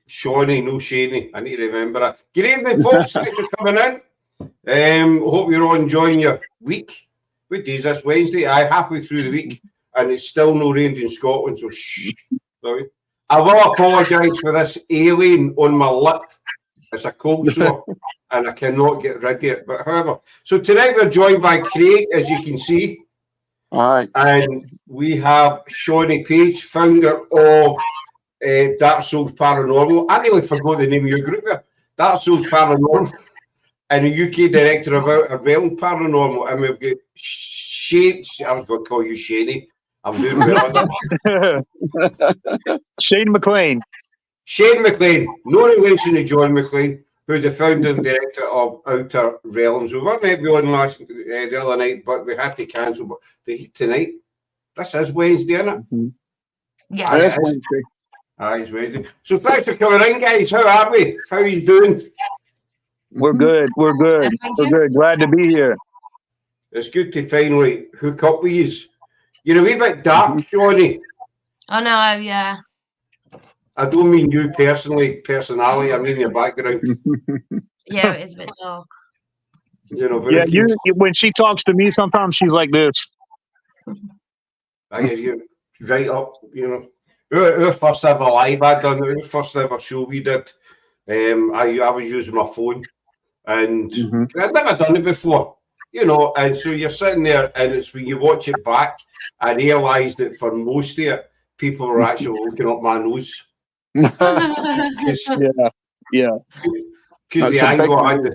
Shani, no Shane. I need to remember that. Good evening, folks. Thanks for coming in. Hope you're all enjoying your week. What day is this? Wednesday? Halfway through the week, and it's still no rained in Scotland, so shh. Sorry. I will apologise for this alien on my lip. It's a cold sore, and I cannot get rid of it. But however, so tonight we're joined by Craig, as you can see. All right. And we have Shani Page, founder of Dark Souls Paranormal. I nearly forgot the name of your group there. Dark Souls Paranormal. And a UK director of Outer Realms Paranormal. And we've got Shane. I was going to call you Shani. I'm doing well on that. Shane McLain. Shane McLain. No relation to John McLain, who's the founder and director of Outer Realms. We were meant to be on the other night, but we had to cancel. But tonight, this is Wednesday, isn't it? Mm-hmm. Yeah, it's Wednesday. It's Wednesday. So thanks for coming in, guys. How are we? How are you doing? We're good. We're good. We're good. Glad to be here. It's good to finally hook up with you. You're a wee bit dark, Shani. I know, yeah. I don't mean you personality. I mean your background. Yeah, it is a bit dark. You know, but Yeah, when she talks to me, sometimes she's like this. I hear you right up. You know, our first ever live I done. Our first ever show we did. I was using my phone, and I'd never done it before. You know, and so you're sitting there, and it's when you watch it back, I realised that for most of it, people were actually looking up my nose. Yeah. Because the angle I had.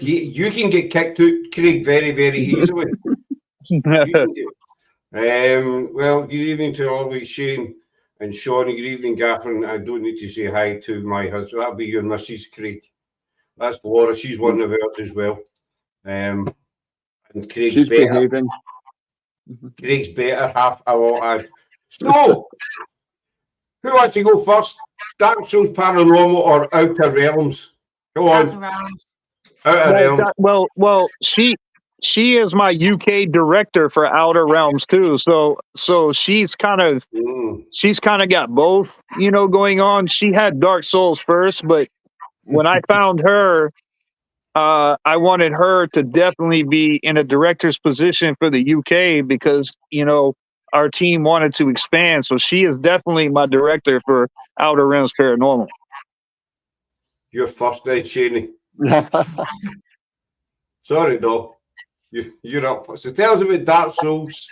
You can get kicked out, Craig, very, very easily. Well, good evening to always Shane and Shani. Good evening, Catherine. I don't need to say hi to my husband. That'll be your Mrs. Craig. That's Laura. She's one of ours as well. And Craig's She's better. behaving. Craig's better half I will add. So, who wants to go first? Dark Souls Paranormal or Outer Realms? Go on. Outer Realms. Well, she is my UK director for Outer Realms too. So she's kind of got both, you know, going on. She had Dark Souls first, but when I found her, I wanted her to definitely be in a director's position for the UK because, you know, our team wanted to expand. So she is definitely my director for Outer Realms Paranormal. You're first night, Shane. Sorry, though. You're up. So tell us about Dark Souls.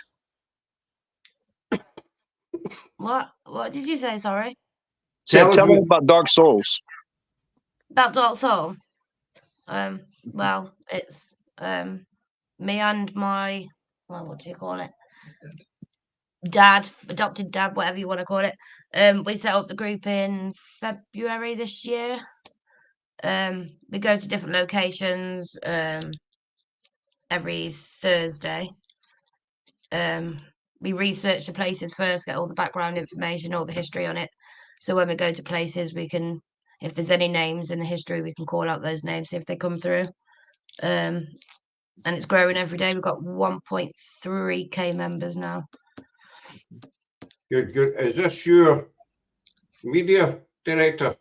What did you say? Sorry. Tell me about Dark Souls. About Dark Soul. Well, it's me and my what do you call it? Dad, adopted dad, whatever you want to call it. We set up the group in February this year. We go to different locations every Thursday. We research the places first, get all the background information, all the history on it. So when we go to places, we can, if there's any names in the history, we can call out those names, see if they come through. And it's growing every day. We've got 1.3k members now. Good. Is this your media director?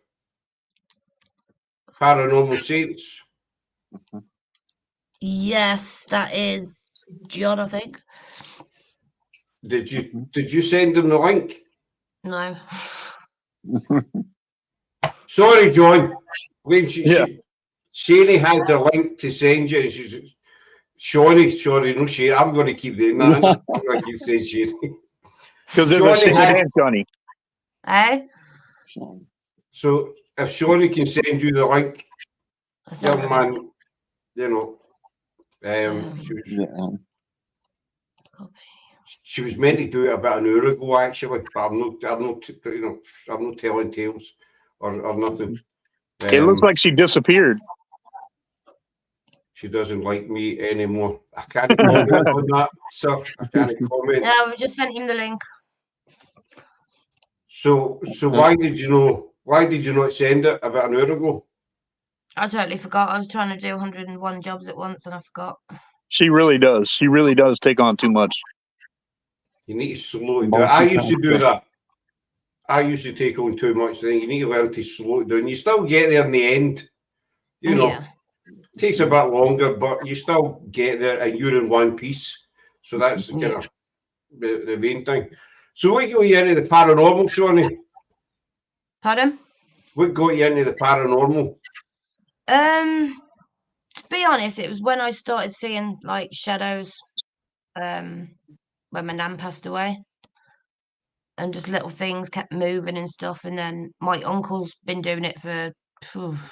Paranormal Saints? Yes, that is John, I think. Did you send him the link? No. Sorry, John. Shani had the link to send you. She's sorry, no Shane. I'm going to keep doing that. I'm going to keep saying Shani. Because there's a single hand, Johnny. Eh? So if Shani can send you the link, young man, you know, she was meant to do it about an hour ago, actually, but I'm not telling tales or nothing. It looks like she disappeared. She doesn't like me anymore. I can't comment on that, sir. I can't comment. Yeah, we just sent him the link. So why did you not send it about an hour ago? I totally forgot. I was trying to do 101 jobs at once and I forgot. She really does. She really does take on too much. You need to slow it down. I used to do that. I used to take on too much. Then you need to learn to slow it down. You still get there in the end. You know, it takes a bit longer, but you still get there, and you're in one piece. So that's kind of the main thing. So what got you into the paranormal, Shani? Pardon? What got you into the paranormal? To be honest, it was when I started seeing like shadows. When my nan passed away, and just little things kept moving and stuff. And then my uncle's been doing it for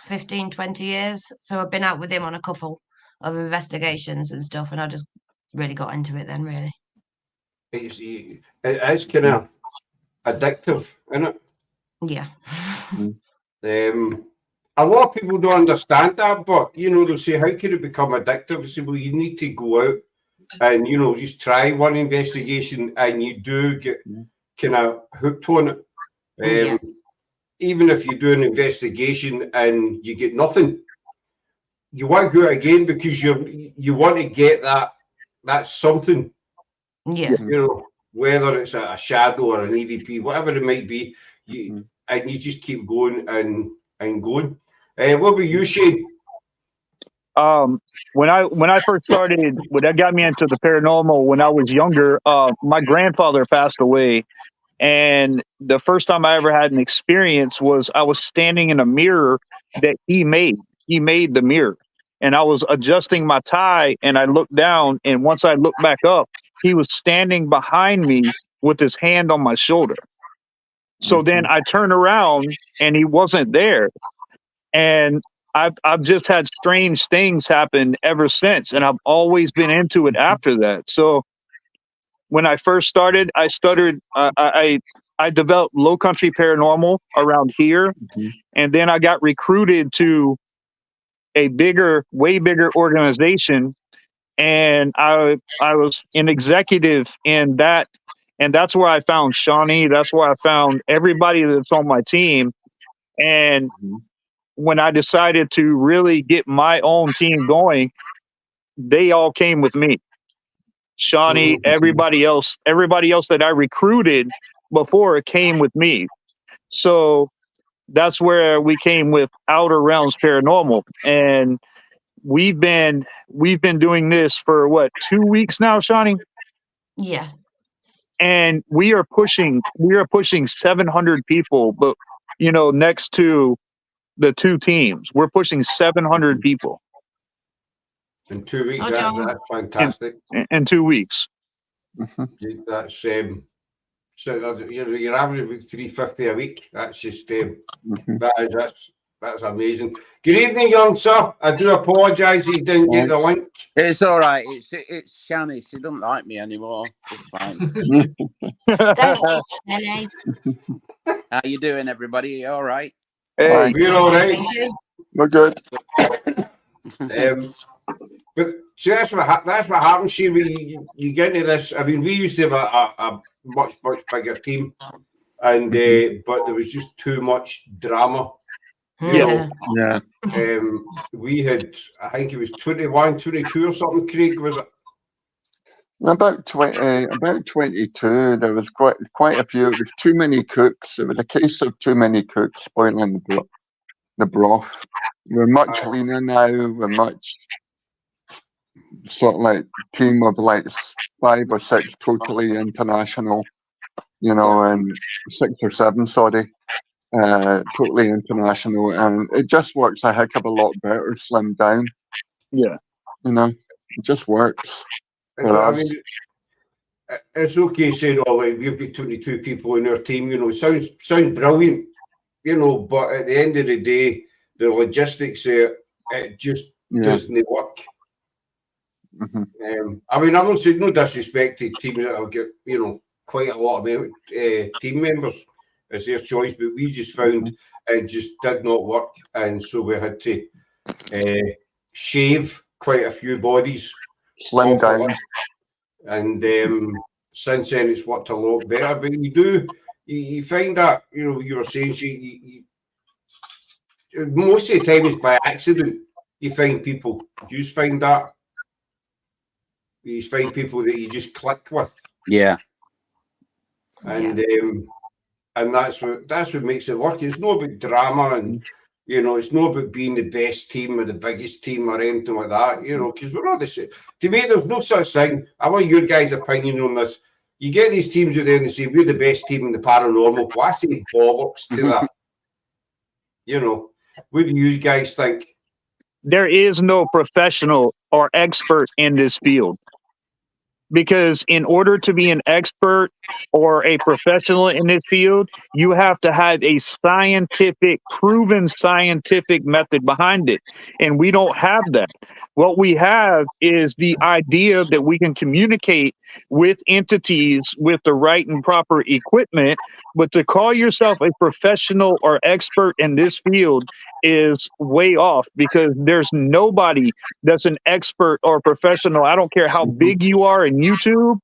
15, 20 years. So I've been out with him on a couple of investigations and stuff, and I just really got into it then, really. It's kind of addictive, isn't it? Yeah. A lot of people don't understand that, but they'll say, how can it become addictive? I say, well, you need to go out and just try one investigation, and you do get kind of hooked on it. Even if you do an investigation and you get nothing, you want to go out again because you want to get that's something. Yeah. Whether it's a shadow or an EVP, whatever it might be, and you just keep going and going. What about you, Shane? When I first started, when that got me into the paranormal when I was younger, my grandfather passed away, and the first time I ever had an experience was I was standing in a mirror that he made. He made the mirror, and I was adjusting my tie, and I looked down, and once I looked back up, he was standing behind me with his hand on my shoulder. So then I turned around, and he wasn't there, and I've just had strange things happen ever since, and I've always been into it after that. So when I first started, I developed Low Country Paranormal around here, and then I got recruited to a way bigger organization, and I was an executive in that, and that's where I found Shani. That's where I found everybody that's on my team, and when I decided to really get my own team going, they all came with me. Shani, everybody else that I recruited before came with me. So that's where we came with Outer Realms Paranormal. And we've been doing this for what, 2 weeks now, Shani? Yeah. And we are pushing 700 people, but next to the two teams, we're pushing 700 people. In 2 weeks, that's fantastic. In 2 weeks. That's so you're averaging about 350 a week. That's just that's amazing. Good evening, young sir. I do apologise that you didn't get the link. It's all right. It's Shani. She doesn't like me anymore. It's fine. Don't be silly. How you doing, everybody? All right. Hey, we're all right. We're good. But see, that's what happens. See, you get into this. I mean, we used to have a much bigger team, and but there was just too much drama. Yeah. We had, I think it was 21, 22 or something. Craig, was it? About 22. There was quite a few. There was too many cooks. It was a case of too many cooks spoiling the broth. We're much leaner now. We're much sort of like team of like 5 or 6 totally international, and 6 or 7, sorry, totally international, and it just works a heck of a lot better, slimmed down. Yeah, it just works. I mean, it's okay saying, "Oh, we've got 22 people in our team." Sounds brilliant, but at the end of the day, the logistics it just doesn't work. I mean, I'm not saying no disrespect to teams that have got quite a lot of team members. It's their choice, but we just found it just did not work, and so we had to shave quite a few bodies. Slim down. And since then, it's worked a lot better. But you find that, you were saying, most of the time it's by accident you find people. You just find that. You find people that you just click with. Yeah. And and that's what makes it work. It's not about drama, and you know, it's not about being the best team or the biggest team or anything like that. You know, because we're all the same. To me, there's no such thing. I want your guys' opinion on this. You get these teams out there and they say we're the best team in the paranormal. Well, I say bollocks to that. You know, what do you guys think? There is no professional or expert in this field, because in order to be an expert or a professional in this field, you have to have a proven scientific method behind it. And we don't have that. What we have is the idea that we can communicate with entities with the right and proper equipment. But to call yourself a professional or expert in this field is way off, because there's nobody that's an expert or professional. I don't care how big you are in YouTube.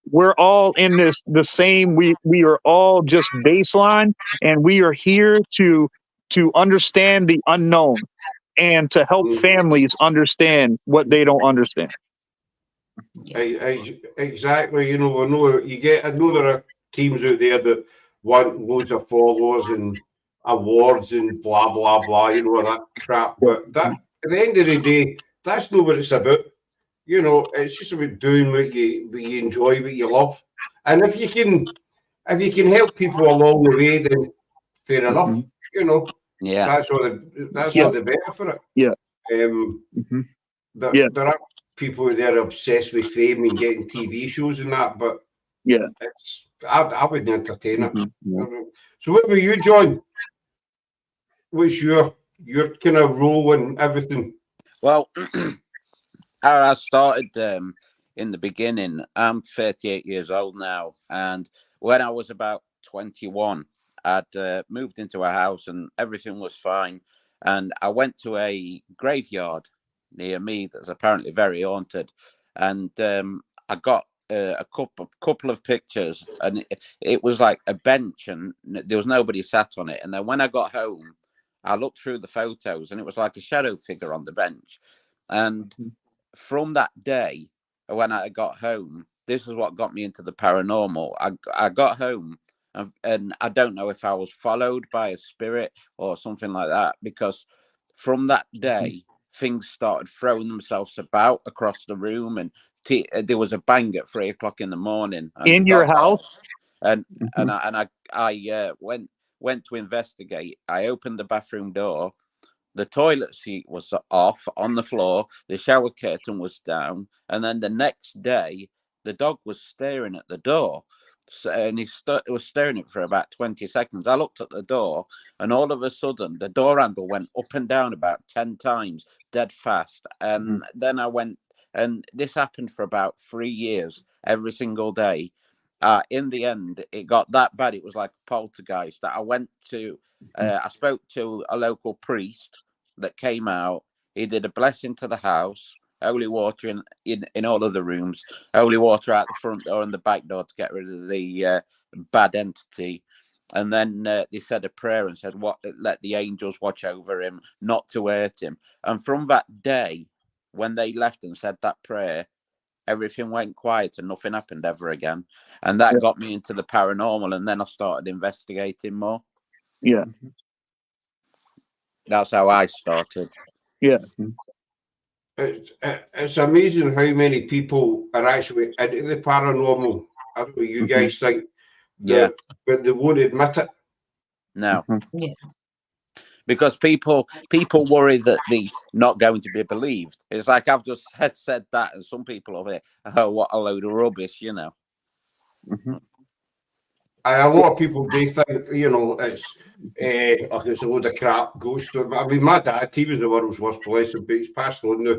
We're all in this the same. We are all just baseline, and we are here to understand the unknown and to help families understand what they don't understand. Exactly. You know, I know there are teams out there that want loads of followers and awards and blah blah blah. You know, that crap. But that at the end of the day, that's not what it's about. You know, it's just about doing what you enjoy, what you love, and if you can help people along the way, then fair enough. You know, that's all the better for it. Yeah. There are people who are obsessed with fame and getting TV shows and that, but I wouldn't entertain it. So what about you, John? What's your kind of role in everything? Well, I started in the beginning. I'm 38 years old now, and when I was about 21, I'd moved into a house and everything was fine, and I went to a graveyard near me that's apparently very haunted, and I got a couple of pictures, and it was like a bench and there was nobody sat on it. And then when I got home, I looked through the photos and it was like a shadow figure on the bench. And from that day, when I got home, this is what got me into the paranormal. I got home and I don't know if I was followed by a spirit or something like that, because from that day, things started throwing themselves about across the room, and there was a bang at 3 o'clock in the morning. In your house? And I went to investigate. I opened the bathroom door. The toilet seat was off on the floor. The shower curtain was down. And then the next day, the dog was staring at the door. And he was staring at it for about 20 seconds. I looked at the door, and all of a sudden, the door handle went up and down about 10 times, dead fast. And then I went, and this happened for about 3 years, every single day. In the end, it got that bad. It was like a poltergeist that I went to. I spoke to a local priest that came out. He did a blessing to the house, holy water in all of the rooms, holy water out the front door and the back door to get rid of the bad entity. And then they said a prayer and said, let the angels watch over him, not to hurt him. And from that day, when they left and said that prayer, everything went quiet and nothing happened ever again. And that got me into the paranormal, and then I started investigating more. Yeah. That's how I started. Yeah. It's amazing how many people are actually into the paranormal. I don't know what you guys think. But they won't admit it. No. Yeah. Because people worry that they're not going to be believed. It's like I've just said that, and some people over here, oh, what a load of rubbish, you know. A lot of people, they think, you know, it's a load of crap, ghost. I mean, my dad, he was the world's worst police, but he's passed on now.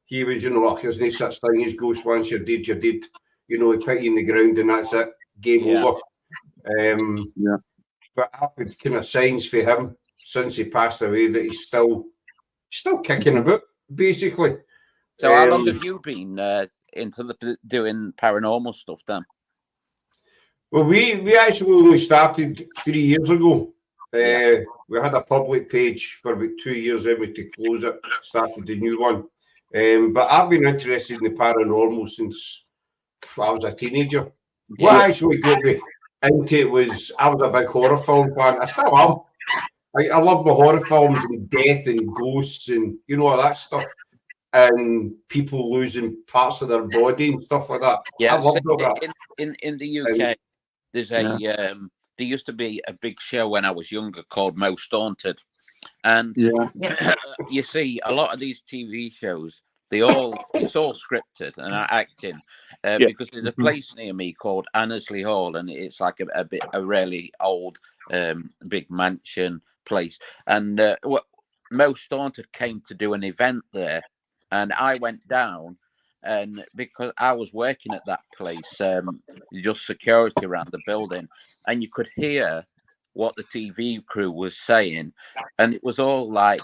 He was, you know, there's no such thing as ghost. Once you're dead, you're dead. You know, he put you in the ground and that's it. Game over. But I've had kind of signs for him since he passed away that he's still kicking about, basically. So how long have you been into doing paranormal stuff then? Well, we actually only started 3 years ago. We had a public page for about 2 years, then we had to close it, started the new one. But I've been interested in the paranormal since I was a teenager. What actually got me into it was I was a big horror film fan. I still am. I love my horror films and death and ghosts and all that stuff. And people losing parts of their body and stuff like that. Yeah, I love all that. in the UK, there's a there used to be a big show when I was younger called Most Haunted, and you see a lot of these TV shows. It's all scripted and acting because there's a place near me called Annesley Hall, and it's like a really old big mansion place. And Most Haunted came to do an event there, and I went down. And because I was working at that place, just security around the building, and you could hear what the TV crew was saying, and it was all like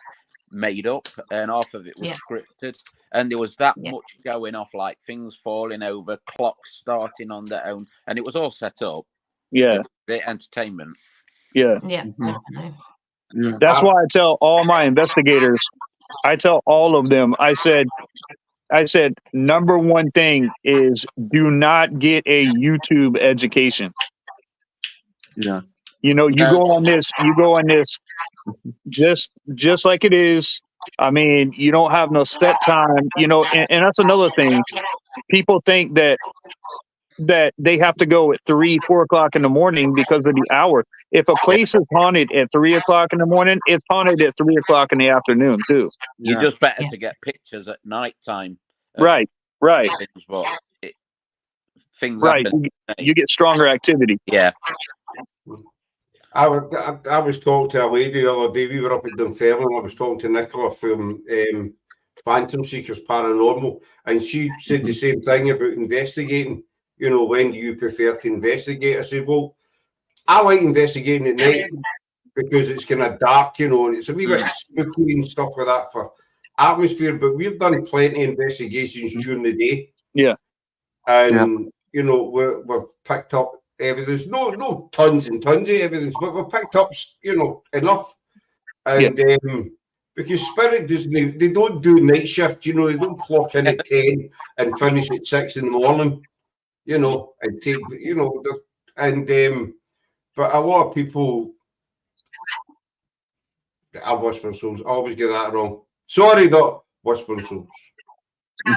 made up, and half of it was scripted, and there was that much going off, like things falling over, clocks starting on their own, and it was all set up. Yeah, the entertainment. Yeah, definitely. That's why I tell all my investigators. I tell all of them. I said, number one thing is do not get a YouTube education. Yeah. You go on this just like it is. I mean, you don't have no set time, and that's another thing. People think that they have to go at 3-4 o'clock in the morning because of the hour. If a place is haunted at 3 o'clock in the morning, it's haunted at 3 o'clock in the afternoon too. You're just better to get pictures at night time. Right. Things right. happen. You get stronger activity. Yeah. I was talking to a lady the other day. We were up at Dunfermline. I was talking to Nicola from Phantom Seekers Paranormal, and she said the same thing about investigating. When do you prefer to investigate? I said, well, I like investigating at night because it's kind of dark, and it's a wee bit spooky and stuff like that for atmosphere. But we've done plenty of investigations during the day. Yeah. And, we've picked up evidence, no tons and tons of evidence, but we've picked up, enough. And because Spirit they don't do night shift, they don't clock in at 10 and finish at 6 in the morning, and take, but a lot of people, I Whisper Souls, I always get that wrong. Sorry, not Whisper Souls. I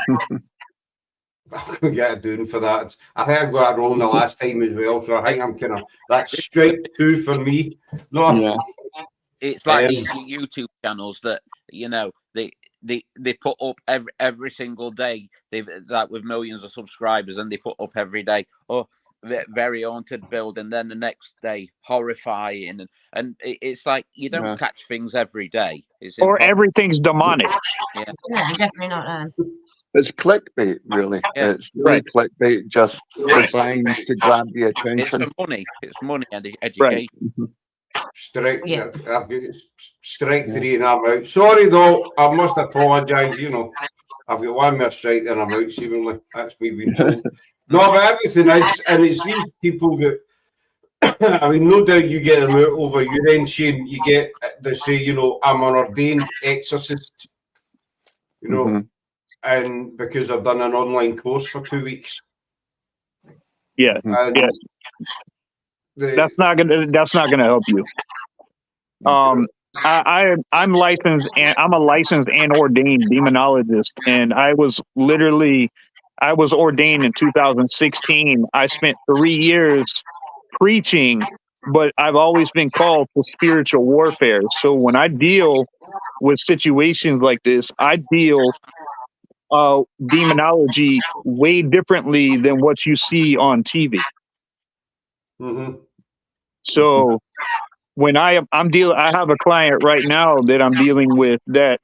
get a doing for that. I think I got it wrong the last time as well, so I think I'm kind of that's straight 2 for me. No, it's like these YouTube channels that they put up every single day. They've like with millions of subscribers, and they put up every day. Oh, very haunted building. Then the next day, horrifying, and it's like you don't catch things every day. Or everything's demonic. Yeah, definitely not. It's clickbait, really. Yeah. It's really clickbait, just designed to grab the attention. It's for money. It's money and education. Strike, strike 3 and I'm out. Sorry though, I must apologise. I've got one more strike and I'm out. Seemingly, that's me being told. No, but everything is, and it's these people that. I mean, no doubt you get them out over your end, Shane. You get they say, I'm an ordained exorcist. And because I've done an online course for 2 weeks. Yeah. And that's not gonna help you. I'm licensed, and I'm a licensed and ordained demonologist, and I was ordained in 2016. I spent 3 years preaching, but I've always been called to spiritual warfare. So when I deal with situations like this, I deal demonology way differently than what you see on TV. So when I have a client right now that I'm dealing with that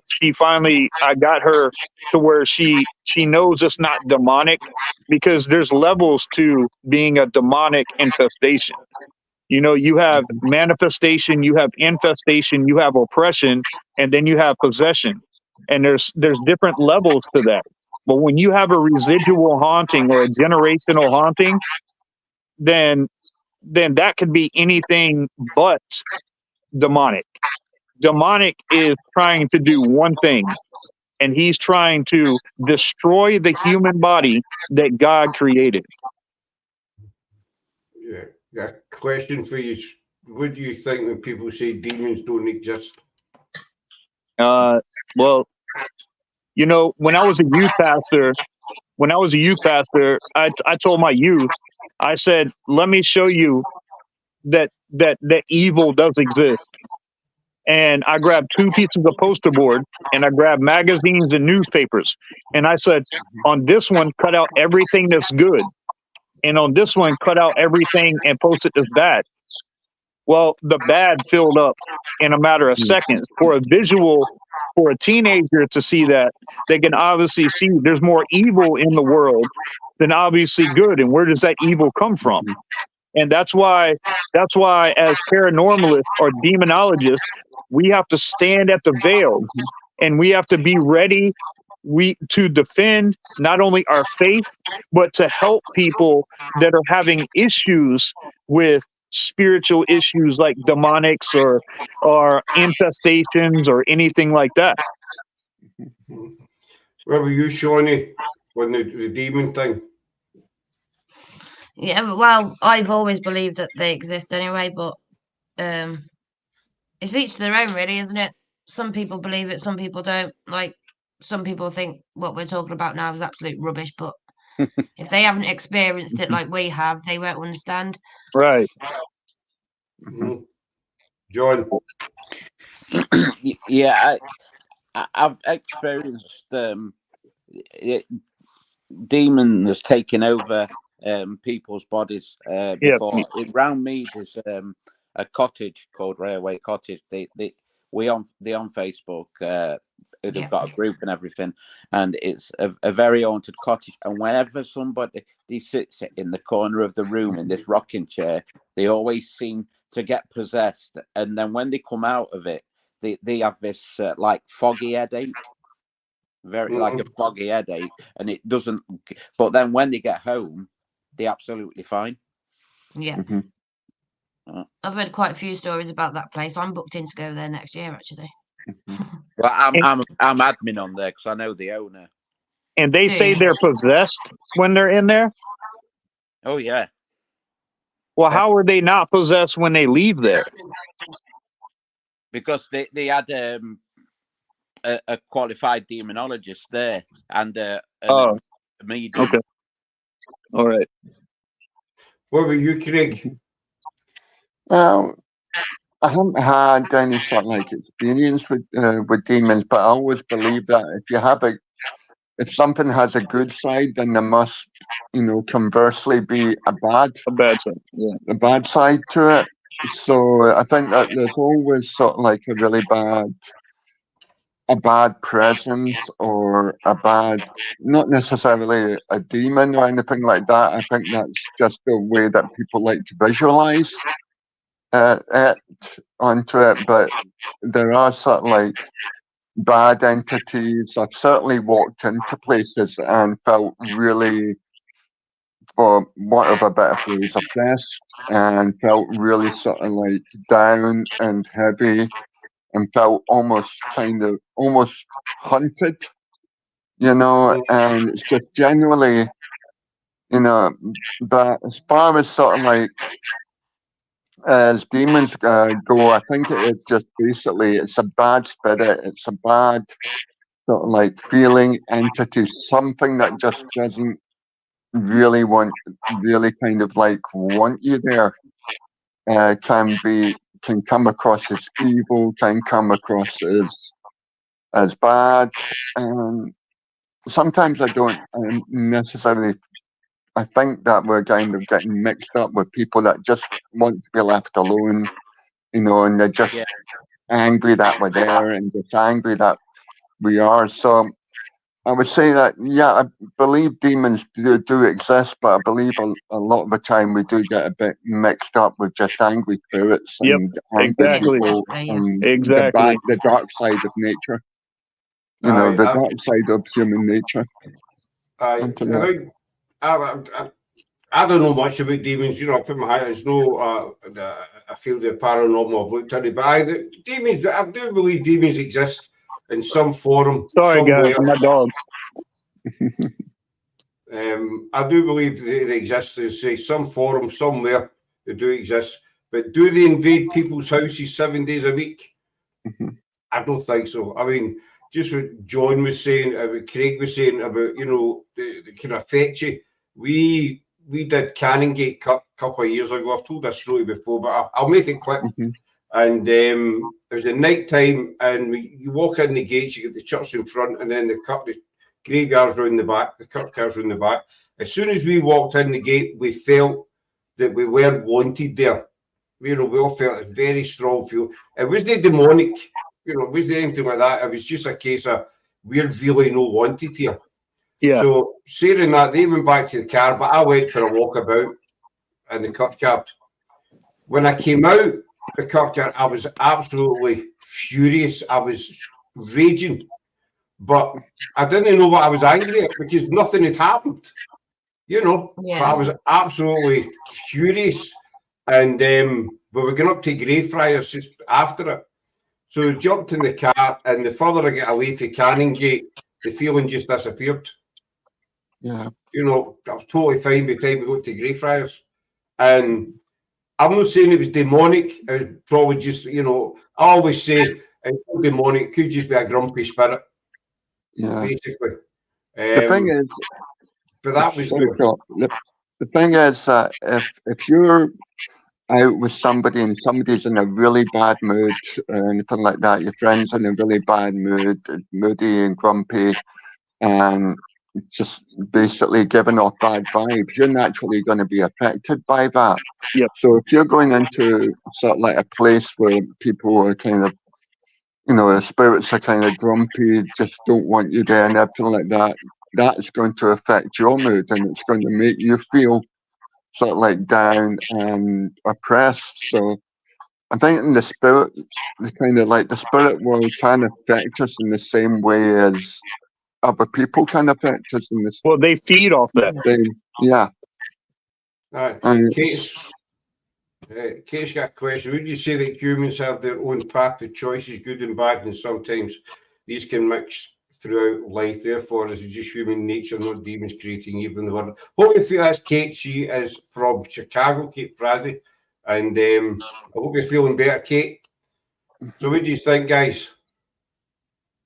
she finally, I got her to where she knows it's not demonic, because there's levels to being a demonic infestation. You have manifestation, you have infestation, you have oppression, and then you have possession. And there's different levels to that. But when you have a residual haunting or a generational haunting, then that could be anything but demonic. Demonic is trying to do one thing, and he's trying to destroy the human body that God created. A question for you. What do you think when people say demons don't exist? Well, you know, when I was a youth pastor, I told my youth, I said, let me show you that evil does exist. And I grabbed 2 pieces of poster board and I grabbed magazines and newspapers. And I said, on this one, cut out everything that's good. And on this one, cut out everything and post it as bad. Well, the bad filled up in a matter of seconds. For a visual, for a teenager to see that, they can obviously see there's more evil in the world than obviously good. And where does that evil come from? And that's why as paranormalists or demonologists, we have to stand at the veil and we have to be ready to defend not only our faith, but to help people that are having issues with spiritual issues like demonics or infestations or anything like that. Where were you, Shani, on the demon thing? Yeah, well, I've always believed that they exist anyway, but it's each to their own, really, isn't it? Some people believe it, some people don't. Like, some people think what we're talking about now is absolute rubbish, but if they haven't experienced it like we have, they won't understand. Right. John? Yeah, I've experienced demons taking over people's bodies before. Yeah. Around me, there's a cottage called Railway Cottage. They on Facebook. They've got a group and everything, and it's a very haunted cottage. And whenever somebody sits in the corner of the room in this rocking chair, they always seem to get possessed. And then when they come out of it, they have this like foggy headache. Very like a foggy headache, and it doesn't. But then when they get home, they're absolutely fine. Yeah, I've heard quite a few stories about that place. I'm booked in to go there next year, actually. Well, I'm admin on there because I know the owner. And they say they're possessed when they're in there. Oh yeah. Well, how are they not possessed when they leave there? Because they had a qualified demonologist there and a medium. Okay. All right. What were you, Craig? Well, I haven't had any sort of like experience with demons, but I always believe that if something has a good side, then there must, conversely be a bad side. Yeah. A bad side to it. So I think that there's always sort of like a bad presence or not necessarily a demon or anything like that. I think that's just the way that people like to visualize it onto it. But there are sort of like bad entities. I've certainly walked into places and felt really, for want of a better phrase, oppressed, and felt really sort of like down and heavy, and felt almost hunted, and it's just generally, but as far as sort of like as demons go, I think it's just basically it's a bad spirit, it's a bad sort of like feeling entity, something that just doesn't really kind of like want you there. Can come across as evil, can come across as bad, and sometimes I don't necessarily. I think that we're kind of getting mixed up with people that just want to be left alone, and they're just angry that we're there and just angry that we are. So I would say that, yeah, I believe demons do exist, but I believe a lot of the time we do get a bit mixed up with just angry spirits and angry people and the dark side of nature. The dark side of human nature. I don't know much about demons. I put my hand. It's no I feel the paranormal. I've looked at it, but I do believe demons exist in some form. Sorry, somewhere. guys, my dogs. I do believe they exist in some form somewhere. They do exist. But do they invade people's houses 7 days a week? I don't think so. I mean, just what John was saying, what Craig was saying about, you know, the kind of affect you. We did Canongate a couple of years ago. I've told this story before, but I'll make it quick. And it was at night time, and you walk in the gates, you get the church in front, and then the graveyards round the back, the kirk cars round the back. As soon as we walked in the gate, we felt that we weren't wanted there. You know, we all felt a very strong feel. It wasn't demonic, you know, it wasn't anything like that. It was just a case of we're really no wanted here. Yeah. So saying that, they went back to the car, but I went for a walkabout in the kirkyard. When I came out the kirkyard, I was absolutely furious. I was raging, but I didn't know what I was angry at because nothing had happened. You know, Yeah. but I was absolutely furious. And we were going up to Greyfriars just after it. So we jumped in the car, and the further I get away from Canongate, the feeling just disappeared. Yeah. You know, I was totally fine by the time we got to Greyfriars. And I'm not saying it was demonic. It was probably just, you know, I always say it's not demonic. It could just be a grumpy spirit. Yeah. Basically. The thing is, but that was good. The thing is that if you're out with somebody and somebody's in a really bad mood or anything like that, your friend's in a really bad mood, moody and grumpy, and just basically giving off bad vibes, you're naturally going to be affected by that. Yep. So if you're going into sort of like a place where people are kind of, you know, the spirits are kind of grumpy, just don't want you there and everything like that, that's going to affect your mood, and it's going to make you feel sort of like down and oppressed. So I think in the spirit, the spirit world can affect us in the same way as other people can affect us in this. Well, they feed off that. Yeah. Kate's got a question. Would you say that humans have their own path to choices, good and bad, and sometimes these can mix throughout life? Therefore, is it just human nature, not demons creating evil in the world? Hope you feel that's Kate. She is from Chicago, Kate Frazzy. And I hope you're feeling better, Kate. So what do you think, guys,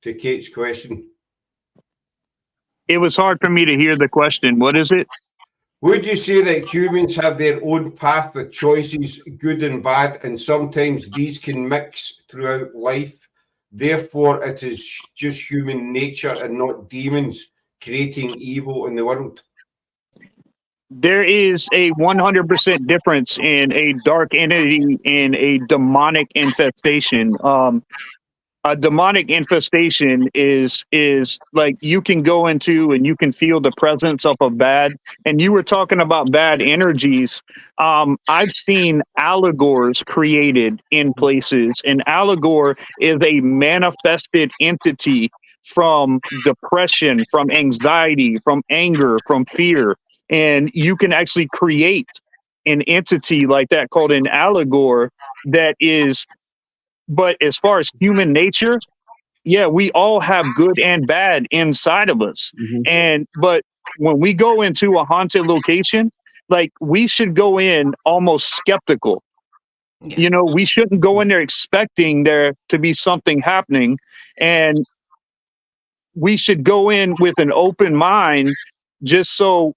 to Kate's question? It was hard for me to hear the question. What is it? Would you say that humans have their own path of choices, good and bad, and sometimes these can mix throughout life? Therefore, it is just human nature and not demons creating evil in the world? There is a 100% difference in a dark entity and a demonic infestation. A demonic infestation is like you can go into and you can feel the presence of a bad. And you were talking about bad energies. I've seen allegors created in places. An allegor is a manifested entity from depression, from anxiety, from anger, from fear. And you can actually create an entity like that called an allegor that is. But as far as human nature, yeah, we all have good and bad inside of us. But when we go into a haunted location, like we should go in almost skeptical. Yeah. You know, we shouldn't go in there expecting there to be something happening. And we should go in with an open mind just so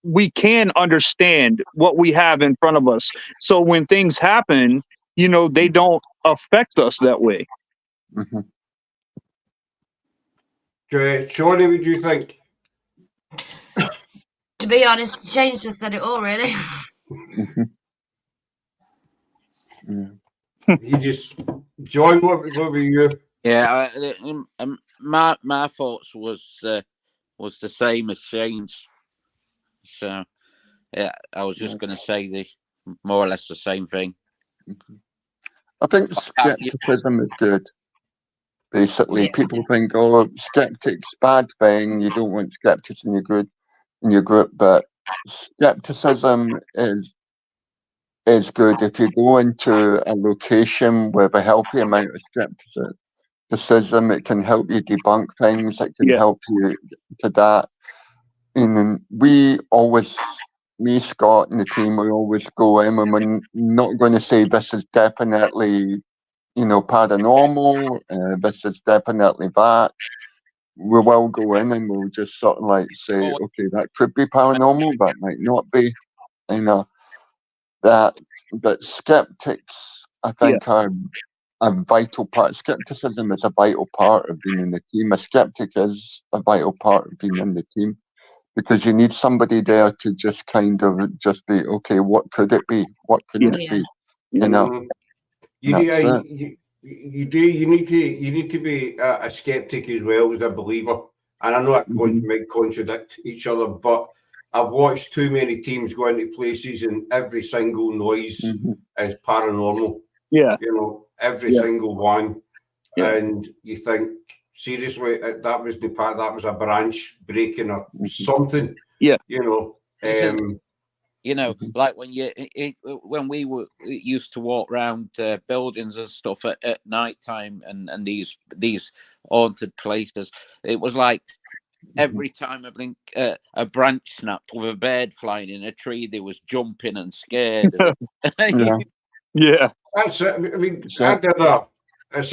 we can understand what we have in front of us. So when things happen, you know, they don't affect us that way. Shani, what do you think? To be honest, Shane's just said it all, really. You just, John, what were you? Yeah, my thoughts was the same as Shane's. So yeah, I was just going to say more or less the same thing. I think skepticism is good. Basically, people think, oh, skeptic's bad thing. You don't want skeptics in your group, but skepticism is good. If you go into a location with a healthy amount of skepticism, it can help you debunk things. It can help you to that. And we always me, Scott, and the team, we always go in and we're not going to say this is definitely, paranormal, this is definitely that. We will go in and we'll just sort of like say, okay, that could be paranormal, that might not be, that. But skeptics, I think, are a vital part. Skepticism is a vital part of being in the team. A skeptic is a vital part of being in the team, because you need somebody there to just kind of just be, okay, what could it be? What couldn't it be? You need to be a skeptic as well as a believer. And I know that might contradict each other, but I've watched too many teams go into places and every single noise is paranormal. Yeah. Every single one. Yeah. And you think, seriously, that was that was a branch breaking or something. Yeah. Like when we used to walk around buildings and stuff at night time and these haunted places, it was like every time a branch snapped with a bird flying in a tree, they was jumping and scared. Yeah. That's it. I mean, it's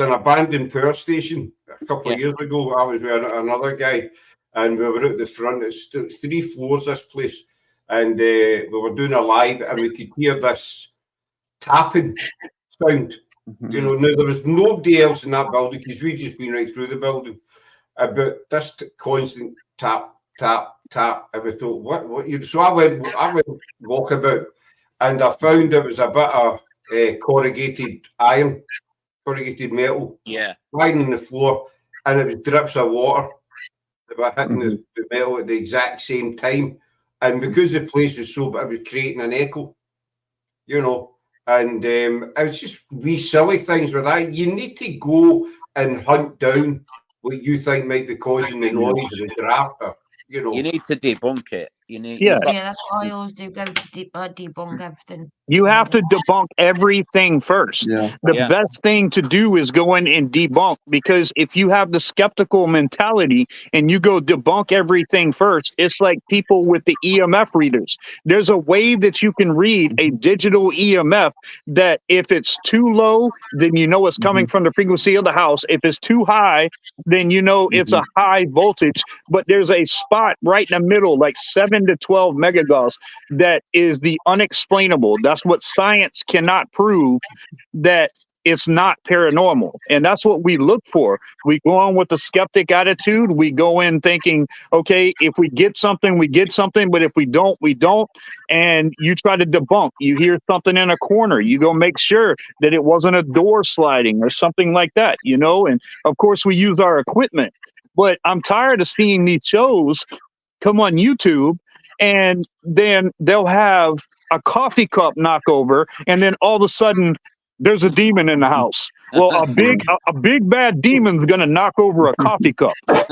an abandoned power station. A couple of years ago, I was with another guy, and we were at the front. It's 3 floors, this place, and we were doing a live, and we could hear this tapping sound. Now there was nobody else in that building because we'd just been right through the building. But this constant tap, tap, tap. And we thought, what? So I went walkabout, and I found it was a bit of corrugated metal, lying on the floor, and it was drips of water that were hitting the metal at the exact same time. And because the place was so big, it was creating an echo, and it was just wee silly things with that. You need to go and hunt down what you think might be causing the noise of the draft. You need to debunk it. That's what I always do. Go to debunk everything. You have to debunk everything first. The best thing to do is go in and debunk, because if you have the skeptical mentality and you go debunk everything first, it's like people with the EMF readers. There's a way that you can read a digital EMF that if it's too low, then you know it's coming from the frequency of the house. If it's too high, then you know it's a high voltage. But there's a spot right in the middle, like 7 to 12 megagauss, that is the unexplainable. That's what science cannot prove, that it's not paranormal. And that's what we look for. We go on with the skeptic attitude. We go in thinking, okay, if we get something, we get something. But if we don't, we don't. And you try to debunk. You hear something in a corner. You go make sure that it wasn't a door sliding or something like that, And of course, we use our equipment. But I'm tired of seeing these shows come on YouTube, and then they'll have a coffee cup knockover, and then all of a sudden there's a demon in the house. Well, a big bad demon's gonna knock over a coffee cup. I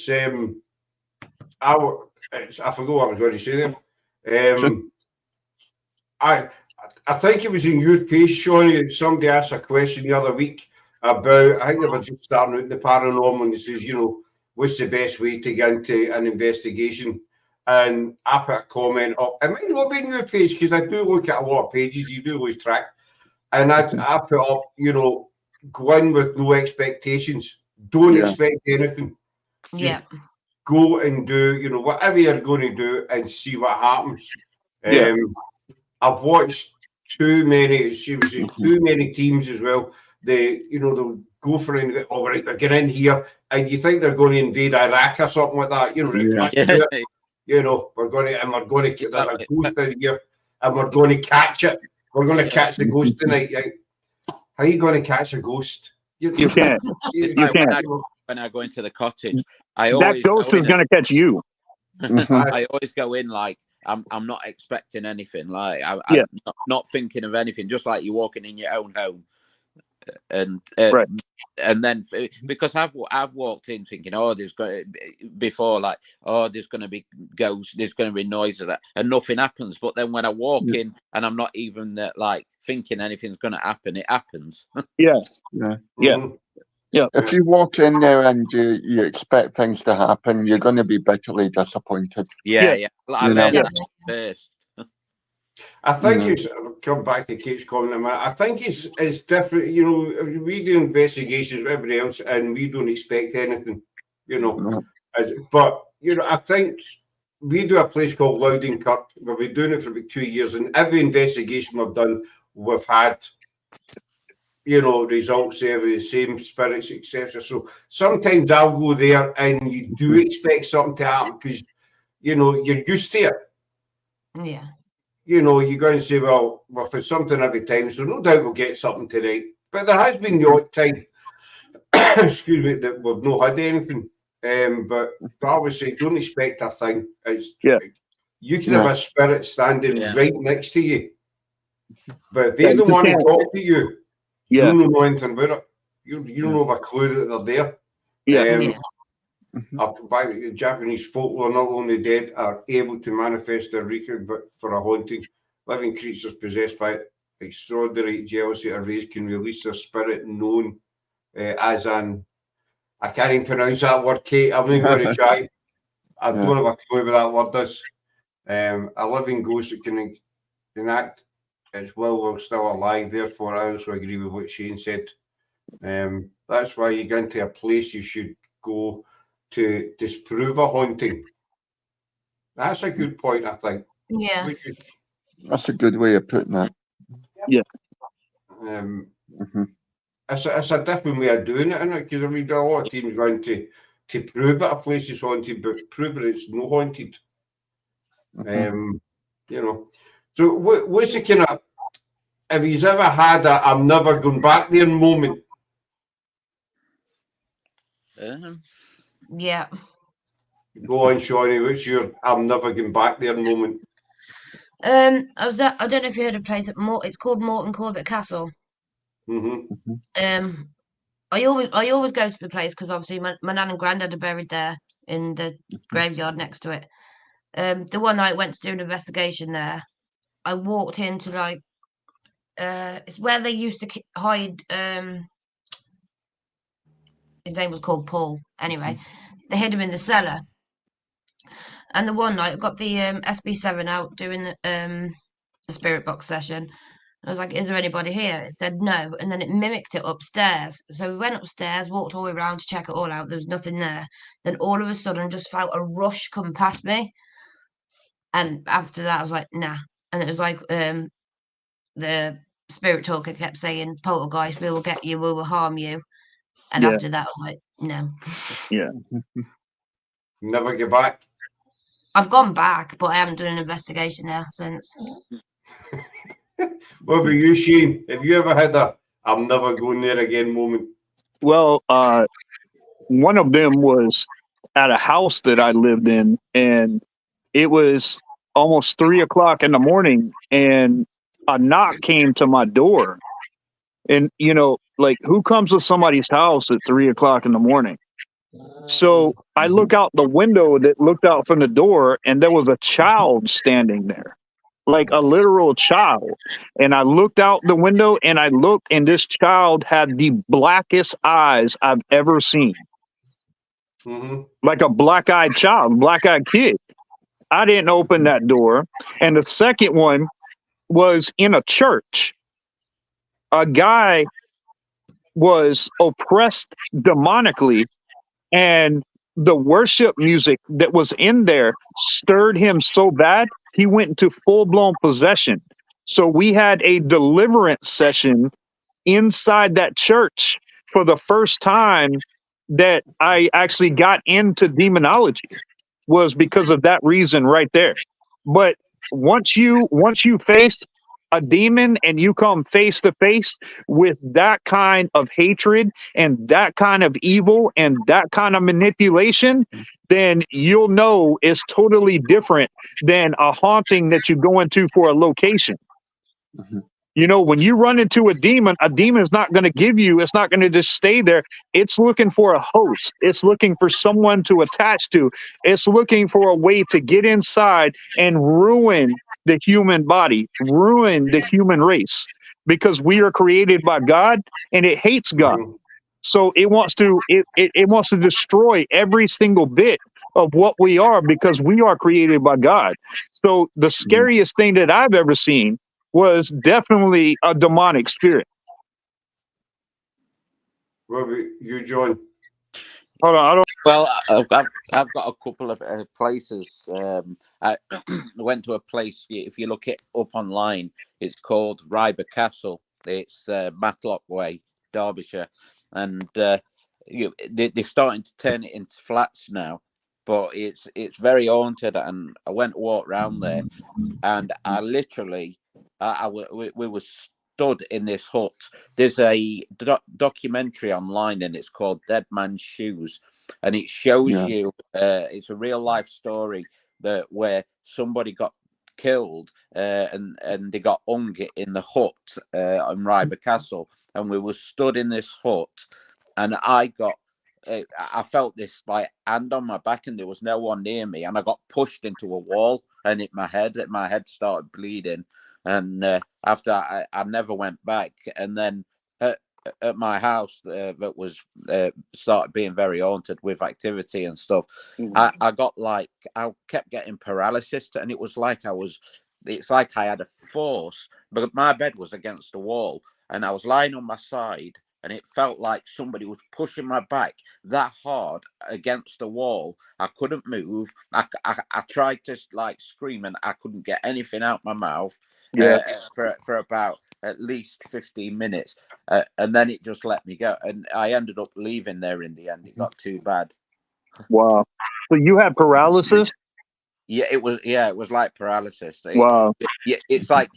forgot what I was going to say there. I think it was in your page, Shani, somebody asked a question the other week about, I think they were just starting out in the paranormal, and it says, what's the best way to get into an investigation? And I put a comment up. It might not be in your page, because I do look at a lot of pages, you do lose track. And I put up, go in with no expectations. Don't expect anything. Just go and do, whatever you're going to do and see what happens. I've watched too many teams as well. They'll go for it. All right, they're getting in here, and you think they're going to invade Iraq or something like that. We're going to. There's a ghost in here, and we're going to catch it. We're going to catch the ghost tonight. Right? How are you going to catch a ghost? You can't. You can't. When I go into the cottage, that ghost is going to catch you. I always go in like I'm not expecting anything. Like I'm not thinking of anything. Just like you're walking in your own home. And then because I've walked in thinking, there's going to be ghosts, there's going to be noise of that, and nothing happens. But then when I walk in and I'm not even like thinking anything's going to happen, it happens. Yeah. If you walk in there and you expect things to happen, you're going to be bitterly disappointed. Yeah. I learned Yeah. that first. I think Mhm. it's, I'll come back to Kate's comment in a minute. I think it's different. You know, we do investigations with everybody else, and we don't expect anything. You know, No. but you know, I think we do a place called Loudon Kirk. We've been doing it for about 2 years, and every investigation we've done, we've had, you know, results there with the same spirits, etc. So sometimes I'll go there, and you do expect something to happen because you know you're used to it. Yeah. You know, you go and say, well, we've had something every time, so no doubt we'll get something tonight. But there has been the odd time, excuse me, that we've not had anything. But obviously, don't expect a thing. It's Yeah. you can have Yeah. a spirit standing Yeah. right next to you, but if Yeah, they don't you want to can't- talk to you, Yeah. you don't know anything about it. You don't have a clue that they're there. Yeah. Yeah. I'll come back. The Japanese folklore, not only dead, are able to manifest their record for a haunting. Living creatures possessed by extraordinary jealousy or rage can release their spirit, known as an. I can't even pronounce that word, Kate. I'm not even going to try. I don't have a clue what that word is. A living ghost that can enact its will while still alive. Therefore, I also agree with what Shane said. That's why you go into a place you should go to disprove a haunting. That's a good point, I think. Yeah. That's a good way of putting that. Um, Mhm. it's a different way of doing it, isn't it? Because I mean, a lot of teams going to prove that a place is haunted, but prove that it's no haunted. Mhm. You know. So what's the kind of, have you ever had a I'm never going back there moment? Yeah. Go on, Shawnee, what's your I'm never going back there moment? I was at, I don't know if you heard of a place at it's called Morton Corbett Castle. Mm-hmm. I always go to the place because obviously my nan and granddad are buried there in the graveyard next to it. The one night I went to do an investigation there, I walked into like it's where they used to hide. His name was called Paul. Anyway, they hid him in the cellar. And the one night I got the SB7 out doing a spirit box session. I was like, "Is there anybody here?" It said no, and then it mimicked it upstairs. So we went upstairs, walked all the way around to check it all out. There was nothing there. Then all of a sudden, just felt a rush come past me, and after that, I was like, "Nah." And it was like the spirit talker kept saying, "Poltergeist, we will get you, we will harm you." And Yeah. after that, I was like, "No." Yeah. Never get back. I've gone back, but I haven't done an investigation there since. What about you, Shane? Have you ever had a I'm never going there again moment? Well, one of them was at a house that I lived in, and it was almost 3 o'clock in the morning, and a knock came to my door. And like, who comes to somebody's house at 3 o'clock in the morning? So I look out the window that looked out from the door, and there was a child standing there, like a literal child. And I looked out the window, and I looked, and this child had the blackest eyes I've ever seen. Mm-hmm. Like a black-eyed child, black-eyed kid. I didn't open that door. And the second one was in a church. A guy was oppressed demonically, and the worship music that was in there stirred him so bad he went into full-blown possession. So we had a deliverance session inside that church for the first time that I actually got into demonology, was because of that reason right there. But once you face a demon and you come face to face with that kind of hatred and that kind of evil and that kind of manipulation, then you'll know it's totally different than a haunting that you go into for a location. Mhm. When you run into a demon is not going to give you, it's not going to just stay there. It's looking for a host. It's looking for someone to attach to. It's looking for a way to get inside and ruin the human body, ruin the human race, because we are created by God and it hates God. Mm-hmm. So it wants to destroy every single bit of what we are because we are created by God. So the scariest thing that I've ever seen was definitely a demonic spirit. What about you, John? Hold on, I don't. Well, I've got a couple of places. I went to a place. If you look it up online, it's called Ryber Castle. It's Matlock Way, Derbyshire, and they're starting to turn it into flats now. But it's very haunted, and I went to walk around there, and I literally, we were stood in this hut. There's a documentary online, and it's called Dead Man's Shoes, and it shows you. It's a real life story where somebody got killed and they got hung in the hut on Ryber Castle, and we were stood in this hut, and I felt this like hand on my back, and there was no one near me, and I got pushed into a wall and hit my head. My head started bleeding, and after I never went back. And then at my house that was started being very haunted with activity and stuff. I got like I kept getting paralysis, and it was like It's like I had a force, but my bed was against the wall, and I was lying on my side, and it felt like somebody was pushing my back that hard against the wall. I couldn't move. I tried to like scream, and I couldn't get anything out my mouth for about at least 15 minutes. And then it just let me go. And I ended up leaving there in the end. It got too bad. Wow. So you had paralysis? Yeah, it was like paralysis. Wow. It's like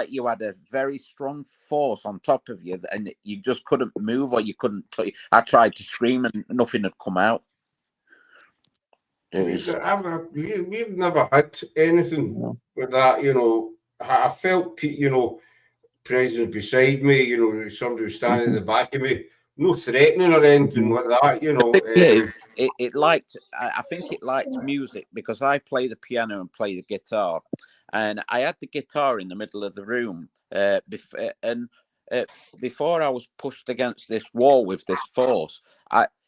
you had a very strong force on top of you, and you just couldn't move, or you couldn't. I tried to scream, and nothing had come out. We've never had anything with that, you know. I felt, you know, presence beside me, you know, somebody was standing at the back of me, no threatening or anything like that, you know. It liked, I think it liked music, because I play the piano and play the guitar, and I had the guitar in the middle of the room, before I was pushed against this wall with this force,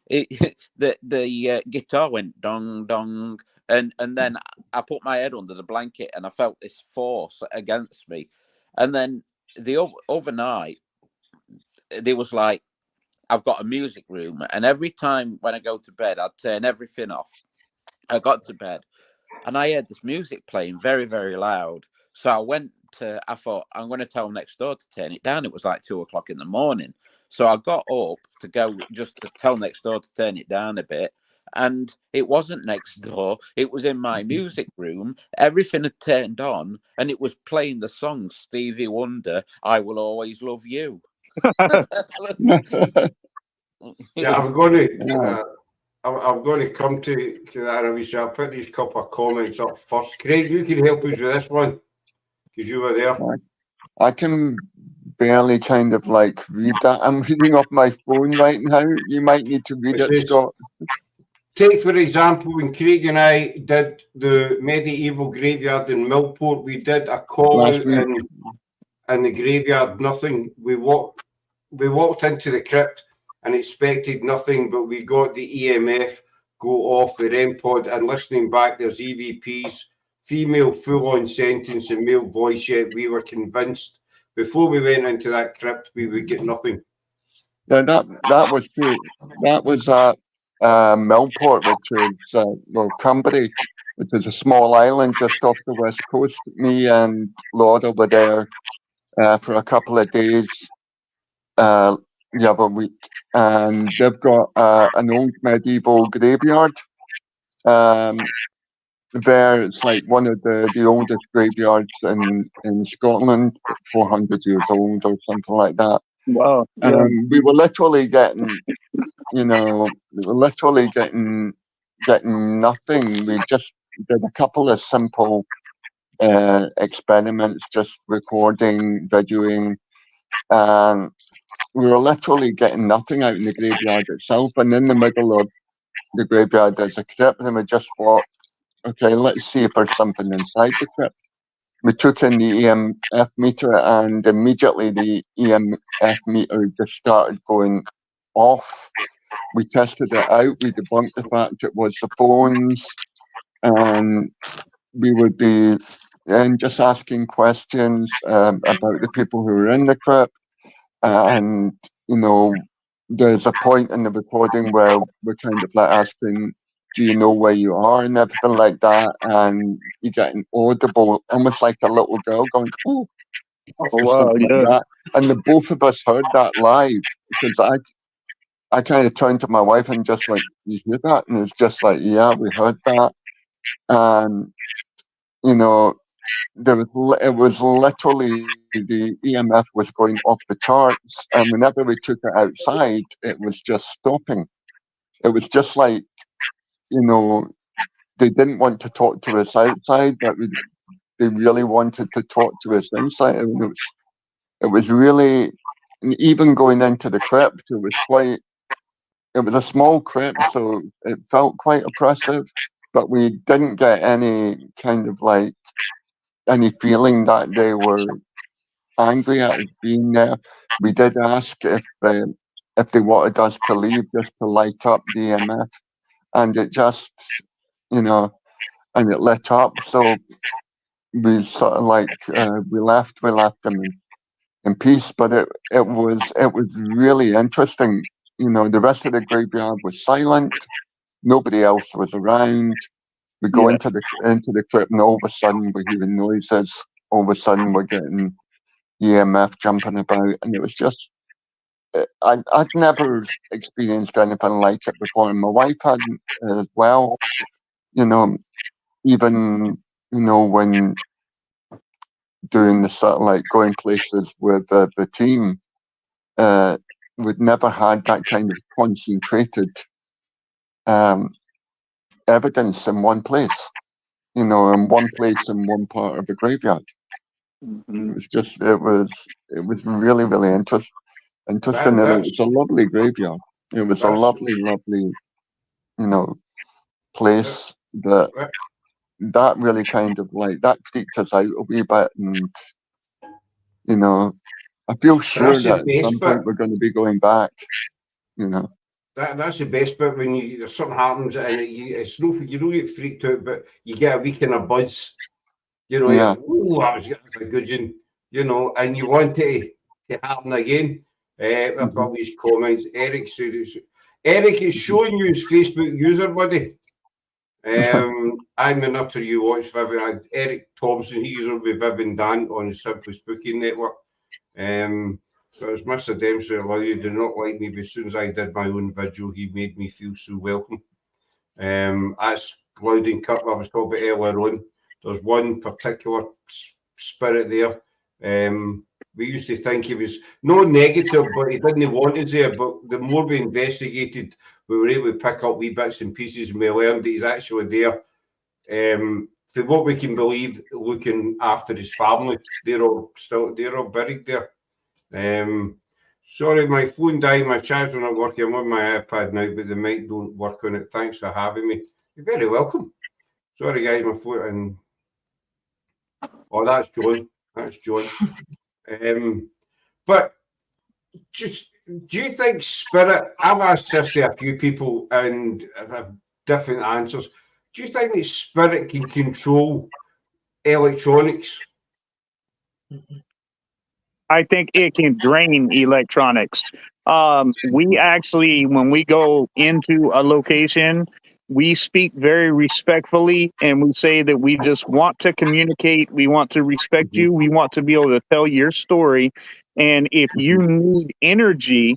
the guitar went dong dong, and then I put my head under the blanket, and I felt this force against me, and then the other night there was like, I've got a music room, and every time when I go to bed, I'd turn everything off. I got to bed, and I heard this music playing very, very loud. So I thought, I'm going to tell next door to turn it down. It was like 2 o'clock in the morning. So I got up to go just to tell next door to turn it down a bit. And it wasn't next door. It was in my music room. Everything had turned on, and it was playing the song Stevie Wonder, I Will Always Love You. Yeah, I'm going to come to that. Obviously, I'll put these couple of comments up first. Craig, you can help us with this one because you were there. I can barely kind of like read that. I'm reading off my phone right now. You might need to read it, Scott. Take, for example, when Craig and I did the medieval graveyard in Millport, we did a call out in the graveyard, nothing. We walked into the crypt and expected nothing, but we got the EMF go off the REM pod, and listening back, there's EVPs, female full-on sentence and male voice, yet we were convinced before we went into that crypt we would get nothing. Yeah, that was true. That was at Millport, which is Cumbrae, which is a small island just off the west coast. Me and Laura were there for a couple of days the other week, and they've got an old medieval graveyard there. It's like one of the oldest graveyards in Scotland, 400 years old or something like that. Wow. We were literally getting, getting nothing. We just did a couple of simple experiments, just recording, videoing, and we were literally getting nothing out in the graveyard itself. And in the middle of the graveyard, there's a crypt, and we just thought, okay, let's see if there's something inside the crypt. We took in the EMF meter, and immediately the EMF meter just started going off. We tested it out. We debunked the fact it was the phones, and we would be then just asking questions about the people who were in the crypt. And, you know, there's a point in the recording where we're kind of like asking, do you know where you are and everything like that? And you get an audible, almost like a little girl going, oh, Oh, or wow, something yeah. like that. And the both of us heard that live, because I kind of turned to my wife and just went, you hear that? And it's just like, yeah, we heard that. And, you know, it was literally the EMF was going off the charts. And whenever we took it outside, it was just stopping. It was just like, you know, they didn't want to talk to us outside, but they really wanted to talk to us inside. And it was really, and even going into the crypt, it was a small crypt, so it felt quite oppressive, but we didn't get any kind of like, any feeling that they were angry at us being there. We did ask if they wanted us to leave just to light up the EMF, and it just, you know, and it lit up. So we sort of like we left them in peace. But it was really interesting. You know, the rest of the graveyard was silent. Nobody else was around. We go Yeah. into the crypt, and all of a sudden we're hearing noises. All of a sudden we're getting EMF jumping about, and it was just, I'd never experienced anything like it before, and my wife hadn't as well. You know, even, you know, when doing the sort of like going places with the team, we'd never had that kind of concentrated evidence in one place. You know, in one place in one part of the graveyard. Mhm. It was just, it was really, really interesting, and it was a lovely graveyard. It was a lovely, lovely, you know, place that really kind of like, that freaked us out a wee bit. And, you know, I feel sure that at some point we're going to be going back, you know. That's the best bit, when something happens and it's no, you don't get freaked out, but you get a week in a buzz. You know, Yeah. oh, I was getting a good one, you know, and you want it to happen again. I've got these comments. Eric said, Eric is showing you his Facebook user, buddy. I'm an utter you watch Vivian. Eric Thompson, he's on with Vivian Dan on the Simply Spooky Network. But as Mr. Dempsey allowed, you did not like me, but as soon as I did my own video, he made me feel so welcome. That's loud and cut what I was talking about earlier on. There's one particular spirit there. We used to think he was no negative, but he didn't want us there. But the more we investigated, we were able to pick up wee bits and pieces, and we learned that he's actually there. For what we can believe, looking after his family. They're all buried there. Sorry, my phone died. My charger not working. I'm on my iPad now, but the mic don't work on it. Thanks for having me. You're very welcome. Sorry, guys, my phone. And oh, that's John. That's John. But just, do you think spirit? I've asked this to a few people and I've had different answers. Do you think that spirit can control electronics? I think it can drain electronics. We actually, when we go into a location, we speak very respectfully and we say that we just want to communicate. We want to respect you. We want to be able to tell your story. And if you need energy,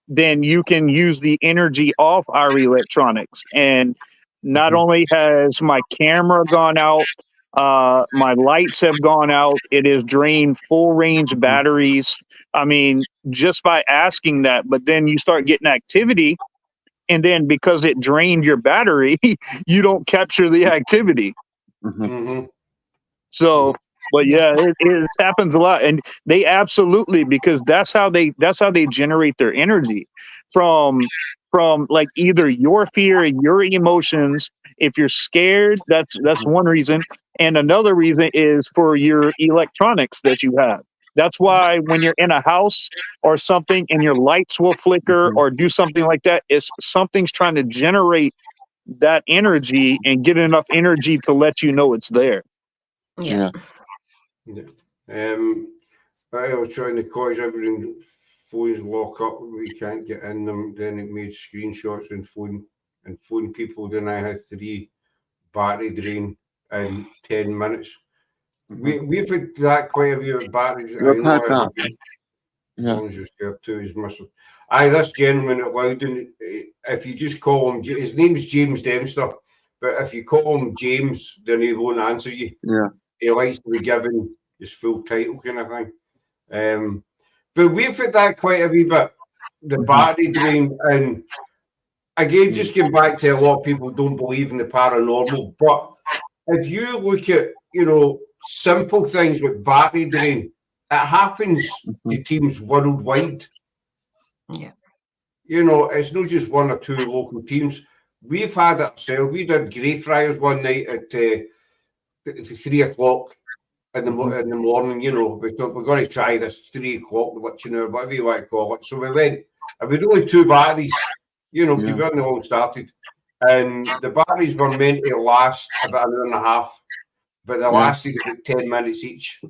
then you can use the energy off our electronics. And not only has my camera gone out, my lights have gone out. It has drained full range batteries. I mean, just by asking that, but then you start getting activity, and then because it drained your battery, you don't capture the activity. So, but yeah, it happens a lot, and they absolutely, because that's how they generate their energy from like either your fear and your emotions. If you're scared, that's one reason, and another reason is for your electronics that you have. That's why when you're in a house or something and your lights will flicker or do something like that, it's something's trying to generate that energy and get enough energy to let you know it's there. Yeah. I was trying to cause everything, phones lock up, we can't get in them. Then it made screenshots and phone people. Then I had 3 battery drain in 10 minutes. We've had that quite a bit of batteries. We've had that. As long as you're scared too, his muscle. This gentleman at Loudon, if you just call him, his name's James Dempster, but if you call him James, then he won't answer you. Yeah. He likes to be given his full title kind of thing. But we've had that quite a wee bit, the battery drain. And again, just getting back to a lot of people don't believe in the paranormal, but if you look at, simple things with battery drain, it happens to teams worldwide. Yeah. It's not just 1 or 2 local teams. We've had it ourselves. We did Greyfriars one night at 3 o'clock in the morning. We thought we're going to try this 3 o'clock, witching hour, whatever you want to call it. So we went, and we'd only 2 batteries, because we hadn't all started. And the batteries were meant to last about an hour and a half, but they lasted about 10 minutes each.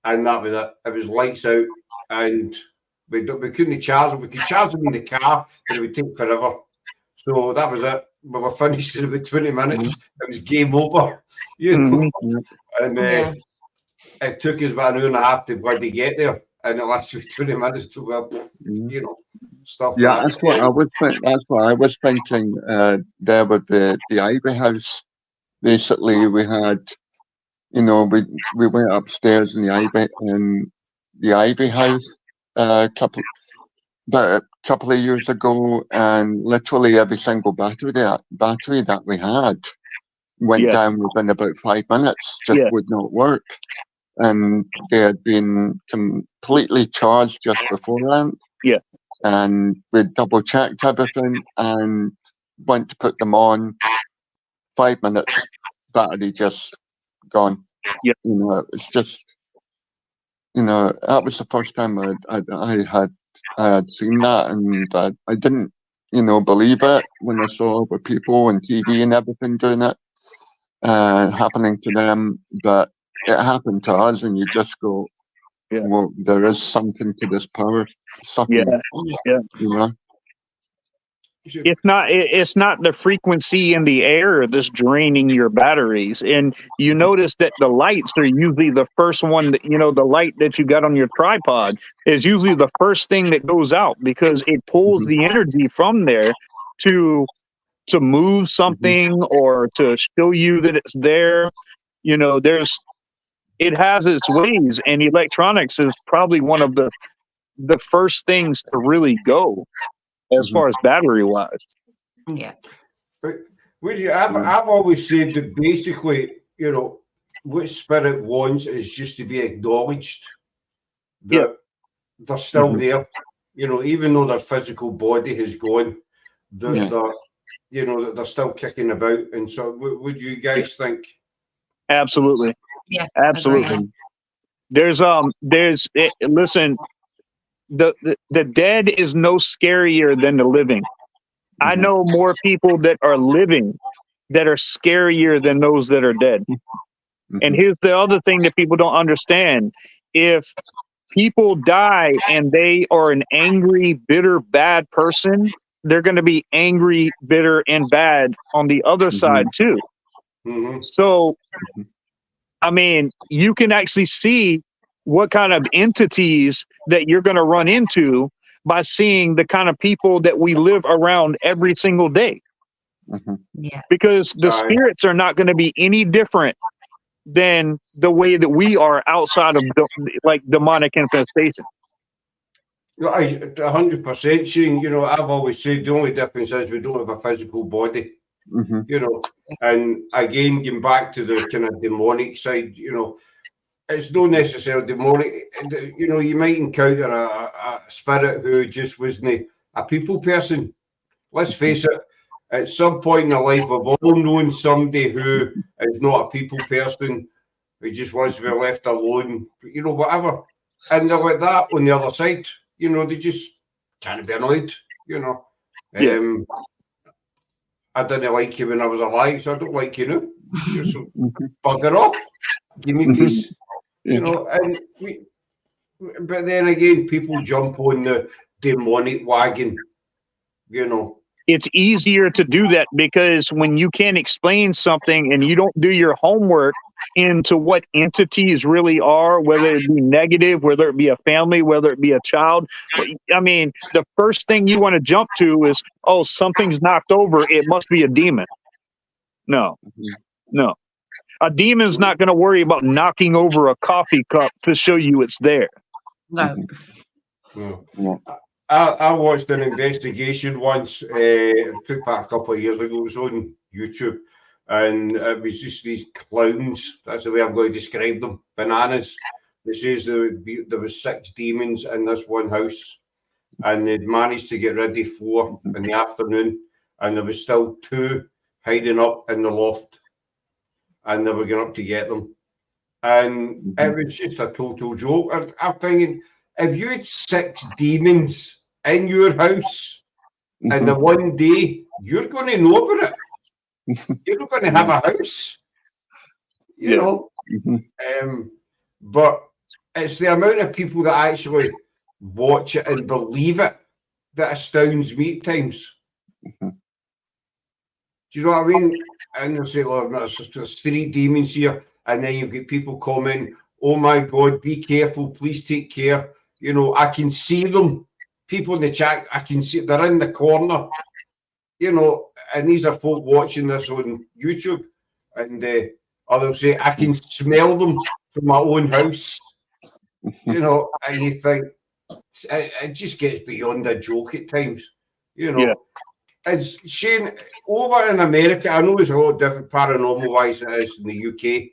And that was it. It was lights out, and we couldn't charge them. We could charge them in the car, but it would take forever. So that was it. We were finished in about 20 minutes. It was game over, And it took us about an hour and a half to bloody get there, and it lasted 20 minutes to stuff. Yeah, like that's what I was. That's what I was thinking. There with the Ivy House. Basically, we had. We went upstairs in the Ivy House a couple of years ago, and literally every single battery that we had went down within about 5 minutes. Just would not work, and they had been completely charged just beforehand. Yeah, and we double checked everything and went to put them on. 5 minutes, battery just gone. Yep. It's just, that was the first time I had seen that, and I didn't, believe it when I saw other people on TV and everything doing it, happening to them. But it happened to us, and you just go, well, there is something to this power sucking. It's not the frequency in the air that's draining your batteries. And you notice that the lights are usually the first one that, the light that you got on your tripod is usually the first thing that goes out, because it pulls the energy from there to move something or to show you that it's there. It has its ways, and electronics is probably one of the first things to really go as far as battery wise. Yeah. But I've always said that basically, what spirit wants is just to be acknowledged that they're still there. Even though their physical body has gone, they're still kicking about. And so, what do you guys think? Absolutely. Yeah. Absolutely. Listen, the dead is no scarier than the living. I know more people that are living that are scarier than those that are dead. And here's the other thing that people don't understand. If people die and they are an angry, bitter, bad person, they're going to be angry, bitter, and bad on the other side too. So, I mean, you can actually see what kind of entities that you're going to run into by seeing the kind of people that we live around every single day. Yeah. Because the spirits are not going to be any different than the way that we are outside of demonic infestation. 100%, Shane. I've always said the only difference is we don't have a physical body. And again, getting back to the kind of demonic side, it's not necessarily demonic. You might encounter a spirit who just wasn't a people person. Let's face it, at some point in their life, we've all known somebody who is not a people person, who just wants to be left alone, whatever. And they're like that on the other side. You know, they just can't be annoyed, you know. I didn't like you when I was alive, so I don't like you now. You're so bugger off. Give me peace. You know, and but then again, people jump on the demonic wagon, you know. It's easier to do that because when you can't explain something and you don't do your homework into what entities really are, whether it be negative, whether it be a family, whether it be a child. I mean, the first thing you want to jump to is, oh, something's knocked over. It must be a demon. No. A demon's not going to worry about knocking over a coffee cup to show you it's there. No. I watched an investigation once, it took back a couple of years ago, it was on YouTube, and it was just these clowns, that's the way I'm going to describe them, bananas. It says there was 6 demons in this one house, and they'd managed to get rid of 4 in the afternoon, and there was still 2 hiding up in the loft, and they were going up to get them. And it was just a total joke. I'm thinking, if you had 6 demons in your house in the one day, you're going to know about it. You're not going to have a house, you know. But it's the amount of people that actually watch it and believe it that astounds me at times. Do you know what I mean? And they'll say, oh, there's 3 demons here. And then you get people commenting, oh my God, be careful, please take care. You know, I can see them. People in the chat, I can see they're in the corner, you know, and these are folk watching this on YouTube. And or they'll say, I can smell them from my own house, you know, and you think, it just gets beyond a joke at times, you know. It's Shane, over in America, I know there's a lot different paranormal-wise than it is in the UK.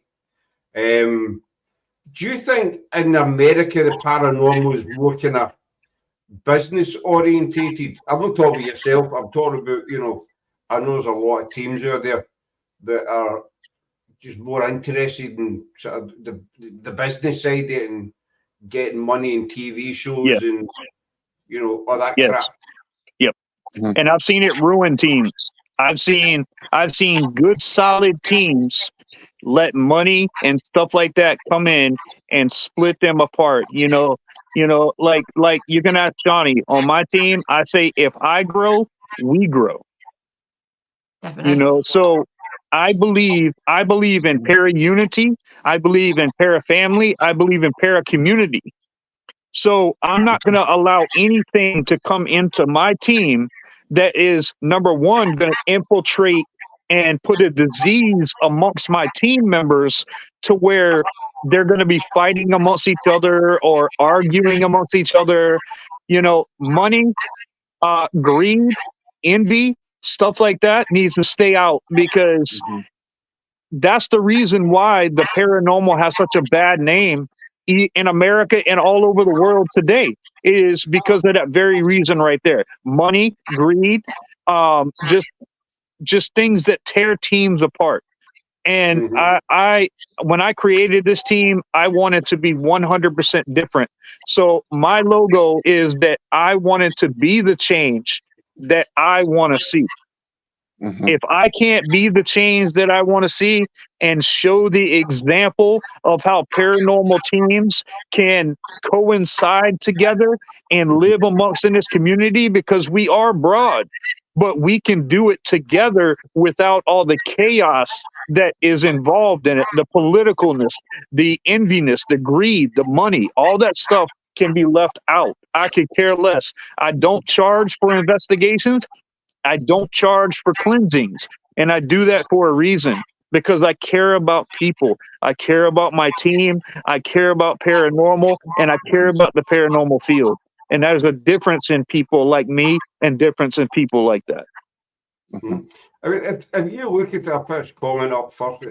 Do you think in America the paranormal is more kind of business orientated? I'm not talking about yourself. I'm talking about, you know, I know there's a lot of teams out there that are just more interested in sort of the business side of it and getting money in TV shows and, you know, all that crap. And I've seen it ruin teams. I've seen good solid teams let money and stuff like that come in and split them apart. You know, like you can ask Johnny on my team. I say, if I grow, we grow. Definitely. You know, so I believe in para unity. I believe in para family. I believe in para community. So I'm not going to allow anything to come into my team that is, number one, going to infiltrate and put a disease amongst my team members to where they're going to be fighting amongst each other or arguing amongst each other. You know, money, greed, envy, stuff like that needs to stay out, because that's the reason why the paranormal has such a bad name in America and all over the world today, is because of that very reason right there. Money, greed, just things that tear teams apart. And I when I created this team, I wanted to be 100% different. So my logo is that I wanted to be the change that I want to see. If I can't be the change that I want to see and show the example of how paranormal teams can coincide together and live amongst in this community, because we are broad, but we can do it together without all the chaos that is involved in it, the politicalness, the enviness, the greed, the money, all that stuff can be left out. I could care less. I don't charge for investigations. I don't charge for cleansings, and I do that for a reason, because I care about people. I care about my team. I care about paranormal, and I care about the paranormal field. And there's a difference in people like me and difference in people like that. I mean, if you look at that first comment up first,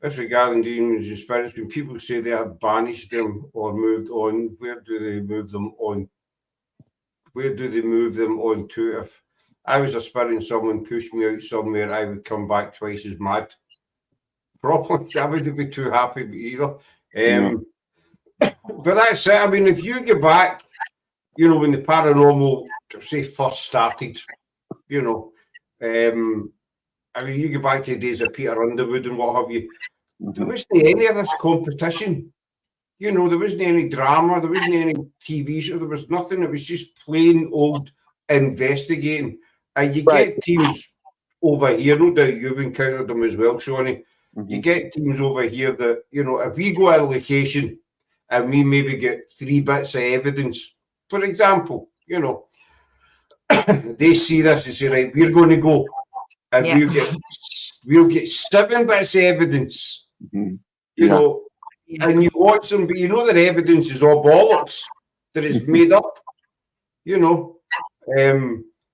as regarding demons and spirits, when people say they have banished them or moved on, where do they move them on? Where do they move them on to? If I was a spirit and someone pushed me out somewhere, I would come back twice as mad. Probably, I wouldn't be too happy either. But that's it. I mean, if you go back, you know, when the paranormal, say, first started, you know, I mean, you go back to the days of Peter Underwood and what have you, there wasn't any of this competition. You know, there wasn't any drama, there wasn't any TV show, there was nothing. It was just plain old investigating. And you get teams over here, no doubt you've encountered them as well, Shani. You get teams over here that, you know, if we go to a location and we maybe get 3 bits of evidence, for example, you know, they see this and say, right, we're going to go. And we'll get 7 bits of evidence, you know, and you watch them, but you know that evidence is all bollocks, that it's made up, you know.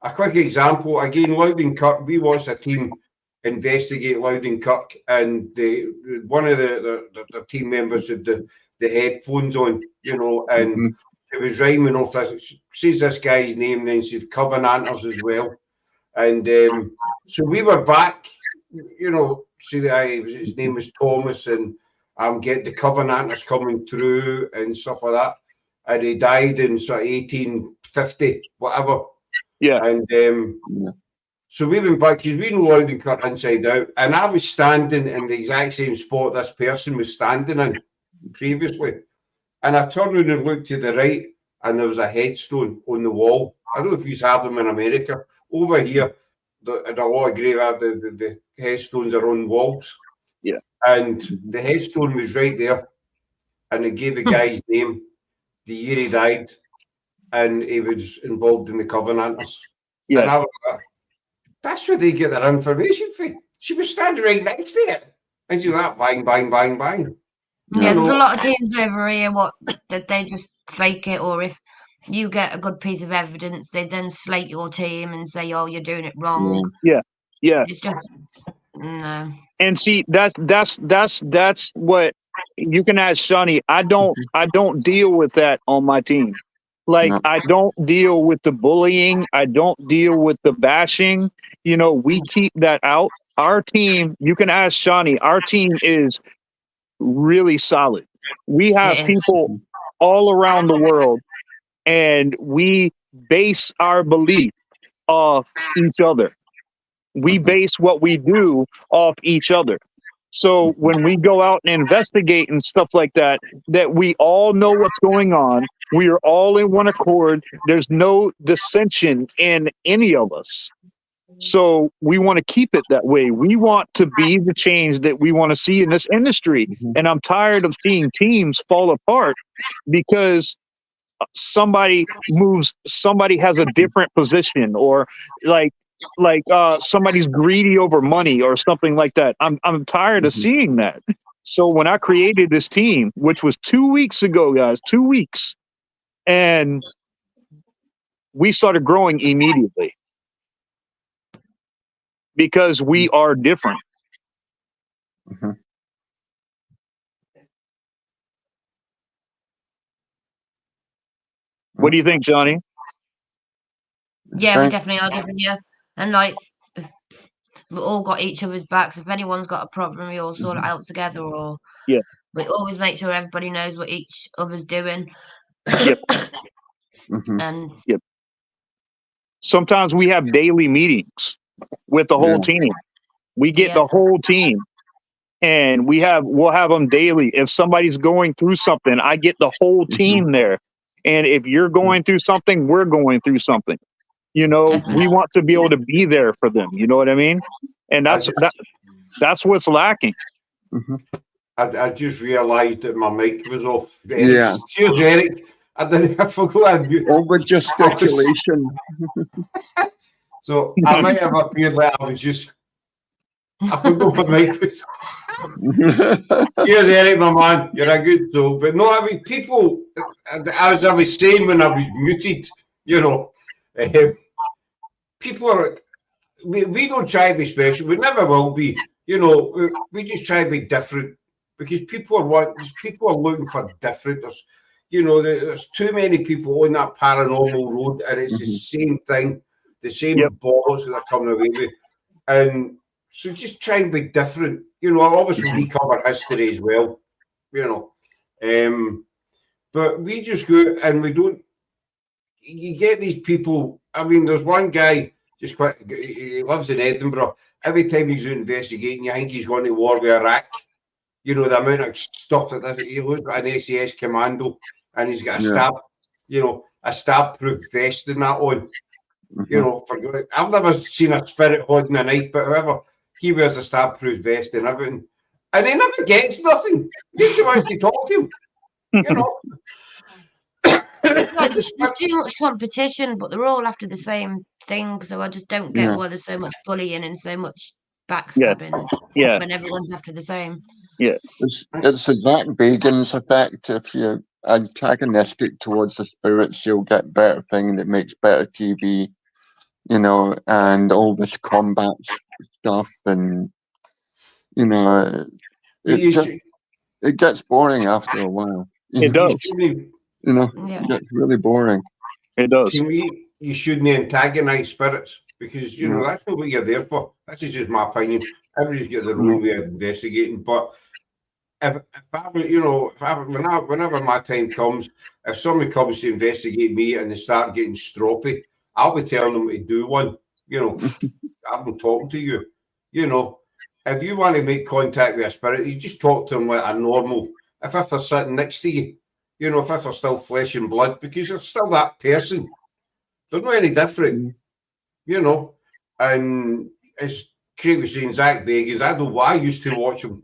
A quick example, again, Loudon Kirk, we watched a team investigate Loudon Kirk, and one of the team members had the headphones on, you know, and it was rhyming off this, says this guy's name, then said Covenanters as well. And so we were back, you know, see his name was Thomas, and I'm getting the Covenanters coming through and stuff like that. And he died in sort of 1850, whatever. Yeah. And so we went back, because we know Loudon Kirk inside out. And I was standing in the exact same spot this person was standing in previously. And I turned around and looked to the right, and there was a headstone on the wall. I don't know if you have them in America. Over here, in a lot of graveyard, the headstones are on walls. Yeah. And the headstone was right there. And it gave the guy's name, the year he died, and he was involved in the Covenanters. Yeah. And I was like, that's where they get their information from. She was standing right next to it. And she was like, bang, bang, bang, bang. Yeah, there's a lot of teams over here that they just fake it, or if you get a good piece of evidence, they then slate your team and say, "Oh, you're doing it wrong." Yeah. It's just no. And see, that's what you can ask Shani. I don't deal with that on my team. Like, I don't deal with the bullying. I don't deal with the bashing. You know, we keep that out. Our team, you can ask Shani. Our team is really solid. We have people all around the world, and we base our belief off each other. We base what we do off each other. So when we go out and investigate and stuff like that, that we all know what's going on. We are all in one accord. There's no dissension in any of us. So we want to keep it that way. We want to be the change that we want to see in this industry. And I'm tired of seeing teams fall apart because somebody has a different position, or like somebody's greedy over money or something like that. I'm tired of seeing that. So when I created this team, which was 2 weeks ago, guys, 2 weeks, and we started growing immediately because we are different. What do you think, Johnny? Yeah, we definitely are different, yeah. And like, we've all got each other's backs. If anyone's got a problem, we all sort it out together, or we always make sure everybody knows what each other's doing. And sometimes we have daily meetings with the whole team. We get the whole team, and we'll have them daily. If somebody's going through something, I get the whole team there. And if you're going through something, we're going through something. You know, we want to be able to be there for them. You know what I mean? And that's what's lacking. I just realised that my mic was off. Cheers, Eric. I forgot. Over gesticulation. So I might have appeared like I was just. I forgot my mic was. Cheers, Eric, my man. You're a good soul. But no, I mean, people, as I was saying when I was muted, you know, people are. We don't try to be special. We never will be. You know, we just try to be different, because people are looking for different. There's too many people on that paranormal road, and it's the same thing, the same bollocks that they're coming away with. And so just try and be different. You know, obviously we cover history as well, you know. But we just go and we don't. You get these people. I mean, there's one guy just quite. He lives in Edinburgh. Every time he's out investigating, you think he's going to war with Iraq. You know, the amount of stuff that he looks like an SAS commando, and he's got a stab. You know, a stab-proof vest and that on. You know, I've never seen a spirit holding a knife, but however, he wears a stab-proof vest and everything, and he never gets nothing. Nobody wants to talk to him. You know. Like, there's too much competition, but they're all after the same thing. So I just don't get why there's so much bullying and so much backstabbing when everyone's after the same. Yeah, it's the Zach Bagans effect. If you're antagonistic towards the spirits, you'll get better thing that makes better TV. You know, and all this combat stuff, and you know, it gets boring after a while. It does. You know, it gets really boring. It does. To me, you shouldn't antagonize spirits because you know that's not what you're there for. That's just my opinion. Everybody's got their own way of investigating, but if whenever my time comes, if somebody comes to investigate me and they start getting stroppy, I'll be telling them to do one. You know, I've been talking to you. You know, if you want to make contact with a spirit, you just talk to them like a normal. If they're sitting next to you, you know, if they're still flesh and blood, because they're still that person. They're not any different, you know. And as Craig was saying, Zach Bagans, I used to watch him,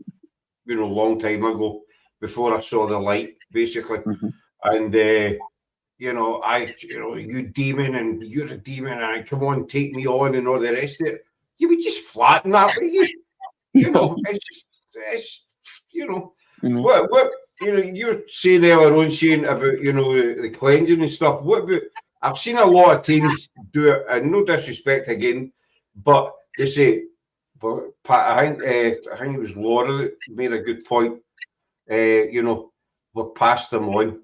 you know, a long time ago before I saw the light, basically. And you know, you demon and you're a demon and come on, take me on and all the rest of it. You would just flatten that, would you? You know, it's you know, what you know, you were saying earlier on, Shane, about, you know, the cleansing and stuff. What about, I've seen a lot of teams do it, and no disrespect again, but they say, but I think it was Laura that made a good point. You know, we've passed them on.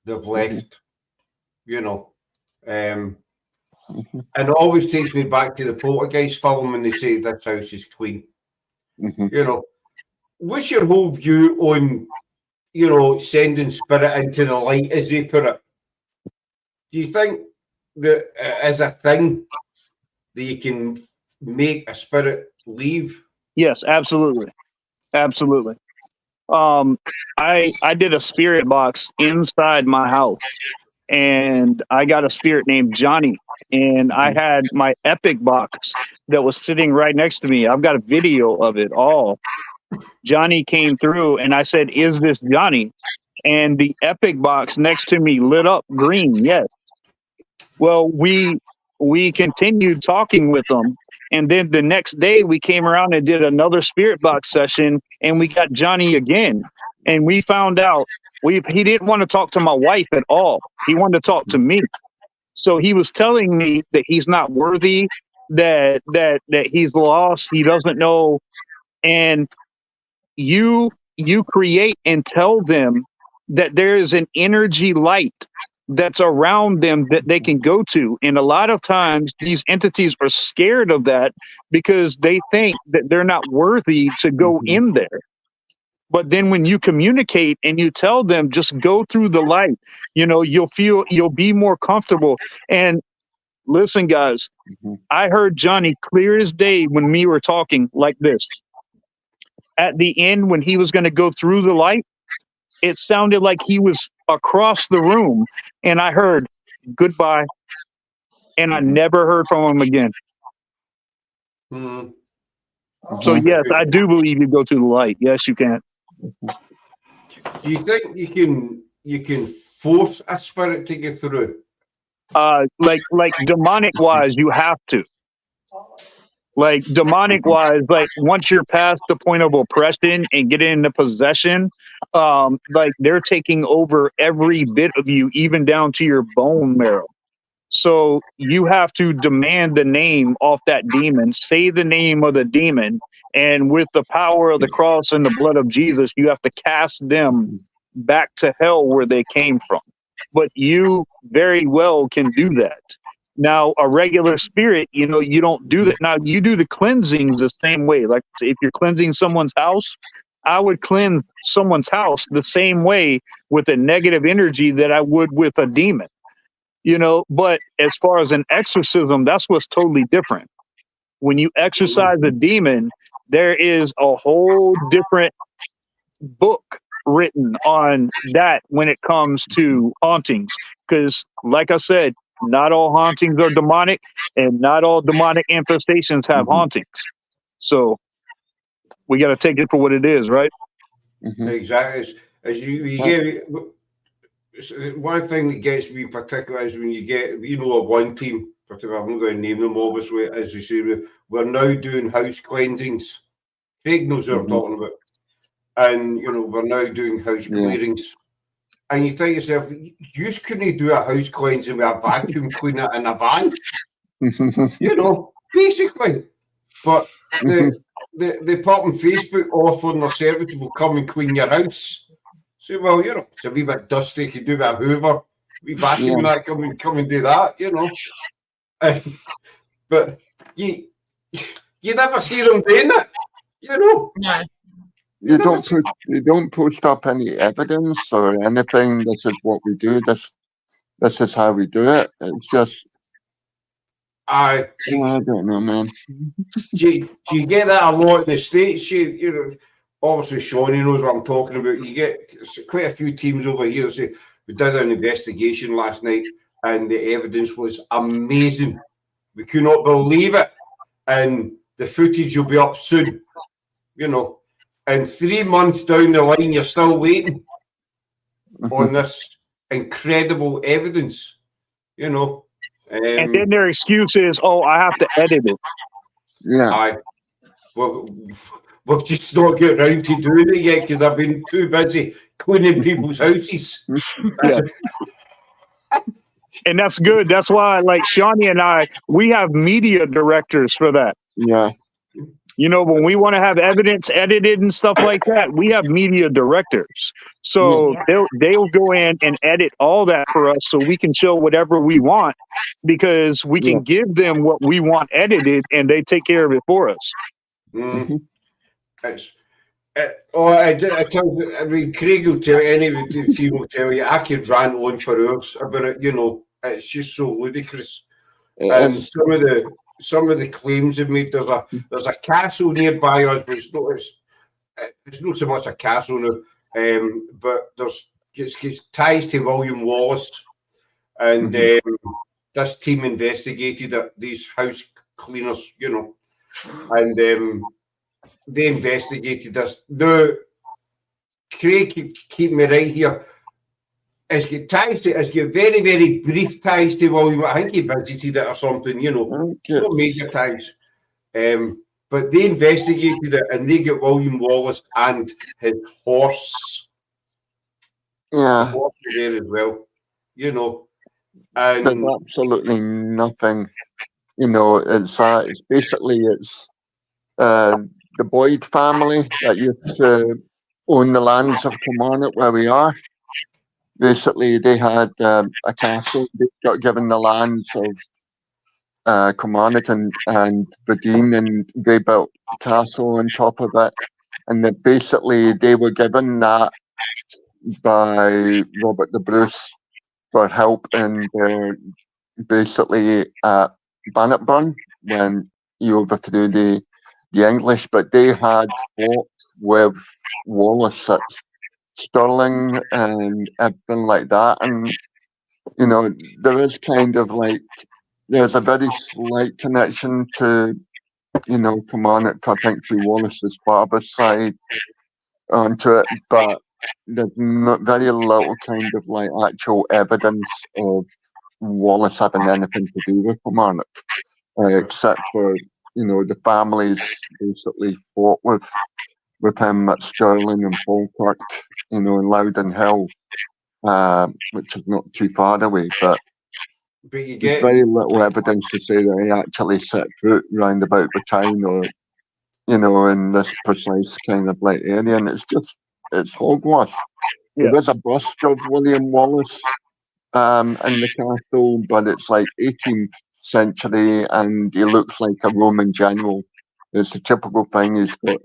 They've left, you know. And it always takes me back to the Poltergeist film when they say this house is clean. You know, what's your whole view on, you know, sending spirit into the light, as they put it? Do you think that as a thing that you can make a spirit leave? Yes, absolutely. Absolutely. I did a spirit box inside my house, and I got a spirit named Johnny, and I had my epic box that was sitting right next to me. I've got a video of it all. Johnny came through and I said, "Is this Johnny?" And the epic box next to me lit up green. Yes. Well, we continued talking with them. And then the next day we came around and did another spirit box session, and we got Johnny again. And we found out he didn't want to talk to my wife at all. He wanted to talk to me. So he was telling me that he's not worthy, that he's lost, he doesn't know. And you create and tell them that there is an energy light that's around them that they can go to. And a lot of times these entities are scared of that because they think that they're not worthy to go in there. But then when you communicate and you tell them, just go through the light, you know, you'll be more comfortable. And listen, guys, I heard Johnny clear as day when we were talking like this. At the end, when he was going to go through the light, it sounded like he was across the room, and I heard goodbye, and I never heard from him again. So yes, I do believe you go through the light. Yes, you can. Do you think you can force a spirit to get through? Like demonic wise, you have to. Like demonic wise, like once you're past the point of oppression and get into possession, like they're taking over every bit of you, even down to your bone marrow. So you have to demand the name off that demon, say the name of the demon, and with the power of the cross and the blood of Jesus, you have to cast them back to hell where they came from. But you very well can do that. Now, a regular spirit, you know, you don't do that. Now, you do the cleansings the same way. Like if you're cleansing someone's house, I would cleanse someone's house the same way with a negative energy that I would with a demon. You know, but as far as an exorcism, that's what's totally different. When you exorcise a demon, there is a whole different book written on that when it comes to hauntings. Because, like I said, not all hauntings are demonic, and not all demonic infestations have hauntings. So we got to take it for what it is, right? Exactly. As you get one thing that gets me particular is when you get, you know, a one team, particularly, I'm not going to name them obviously, as you say, we're now doing house cleansings. Craig knows what I'm talking about. And, you know, we're now doing house clearings. And you think to yourself, you couldn't do a house cleansing with a vacuum cleaner in a van. You know, basically. But they pop on Facebook offering their service will come and clean your house. So, well, you know, it's a wee bit dusty. You can do a bit of Hoover. We vacuum that, come and do that, you know. But you never see them doing it, you know. No. You don't post up any evidence or anything. This is what we do. This is how we do it. It's just I don't know, man. Do you get that a lot in the States? You know, obviously Shani knows what I'm talking about. You get quite a few teams over here say, we did an investigation last night and the evidence was amazing. We could not believe it. And the footage will be up soon, you know. And 3 months down the line, you're still waiting on this incredible evidence, you know. And then their excuse is, oh, I have to edit it. Yeah. Well, we've just not got around to doing it yet because I've been too busy cleaning people's houses. And that's good. That's why, like Shani and I, we have media directors for that. Yeah. You know, when we want to have evidence edited and stuff like that, we have media directors. So they'll go in and edit all that for us so we can show whatever we want, because we can give them what we want edited and they take care of it for us. I mean, Craig will tell you, any of the team will tell you, I could rant on for hours about it, you know. It's just so ludicrous. And some of the claims they've made, there's a castle nearby us, but it's not so much a castle now, but it's ties to William Wallace. And this team investigated it, these house cleaners, you know, and they investigated this. Now, Craig, keep me right here. It's got very, very brief ties to William. I think he visited it or something, you know, not major ties. But they investigated it and they got William Wallace and his horse. Yeah. The horse was there as well, you know. And there's absolutely nothing, you know, it's basically the Boyd family that used to own the lands of Kilmarnock where we are. Basically, they had a castle. They got given the lands of Kilmarnock and Badine, and they built a castle on top of it. And that basically they were given that by Robert the Bruce for help in basically Bannockburn when you overthrew the English. But they had fought with Wallace at Stirling and everything like that, and you know there is kind of like there's a very slight connection to, you know, Kilmarnock, I think, through Wallace's father's side onto it, but there's not very little kind of like actual evidence of Wallace having anything to do with Kilmarnock, except for, you know, the families basically fought with him at Stirling and Falkirk, you know, in Loudon Hill, which is not too far away, but you there's very little evidence to say that he actually set foot round about the town or, you know, in this precise kind of like area, and it's hogwash. There is a bust of William Wallace in the castle, but it's like 18th century and he looks like a Roman general. It's a typical thing. He's got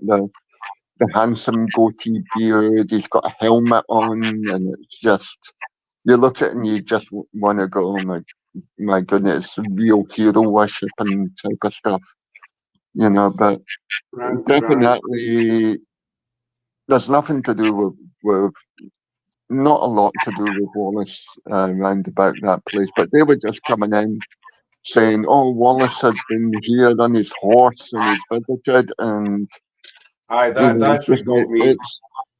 the handsome goatee beard. He's got a helmet on, and it's just, you look at it and you just want to go, oh my goodness, real hero worship and type of stuff, but definitely there's nothing to do with not a lot to do with Wallace round about that place, but they were just coming in saying, oh, Wallace has been here on his horse and he's visited, and that's what got me.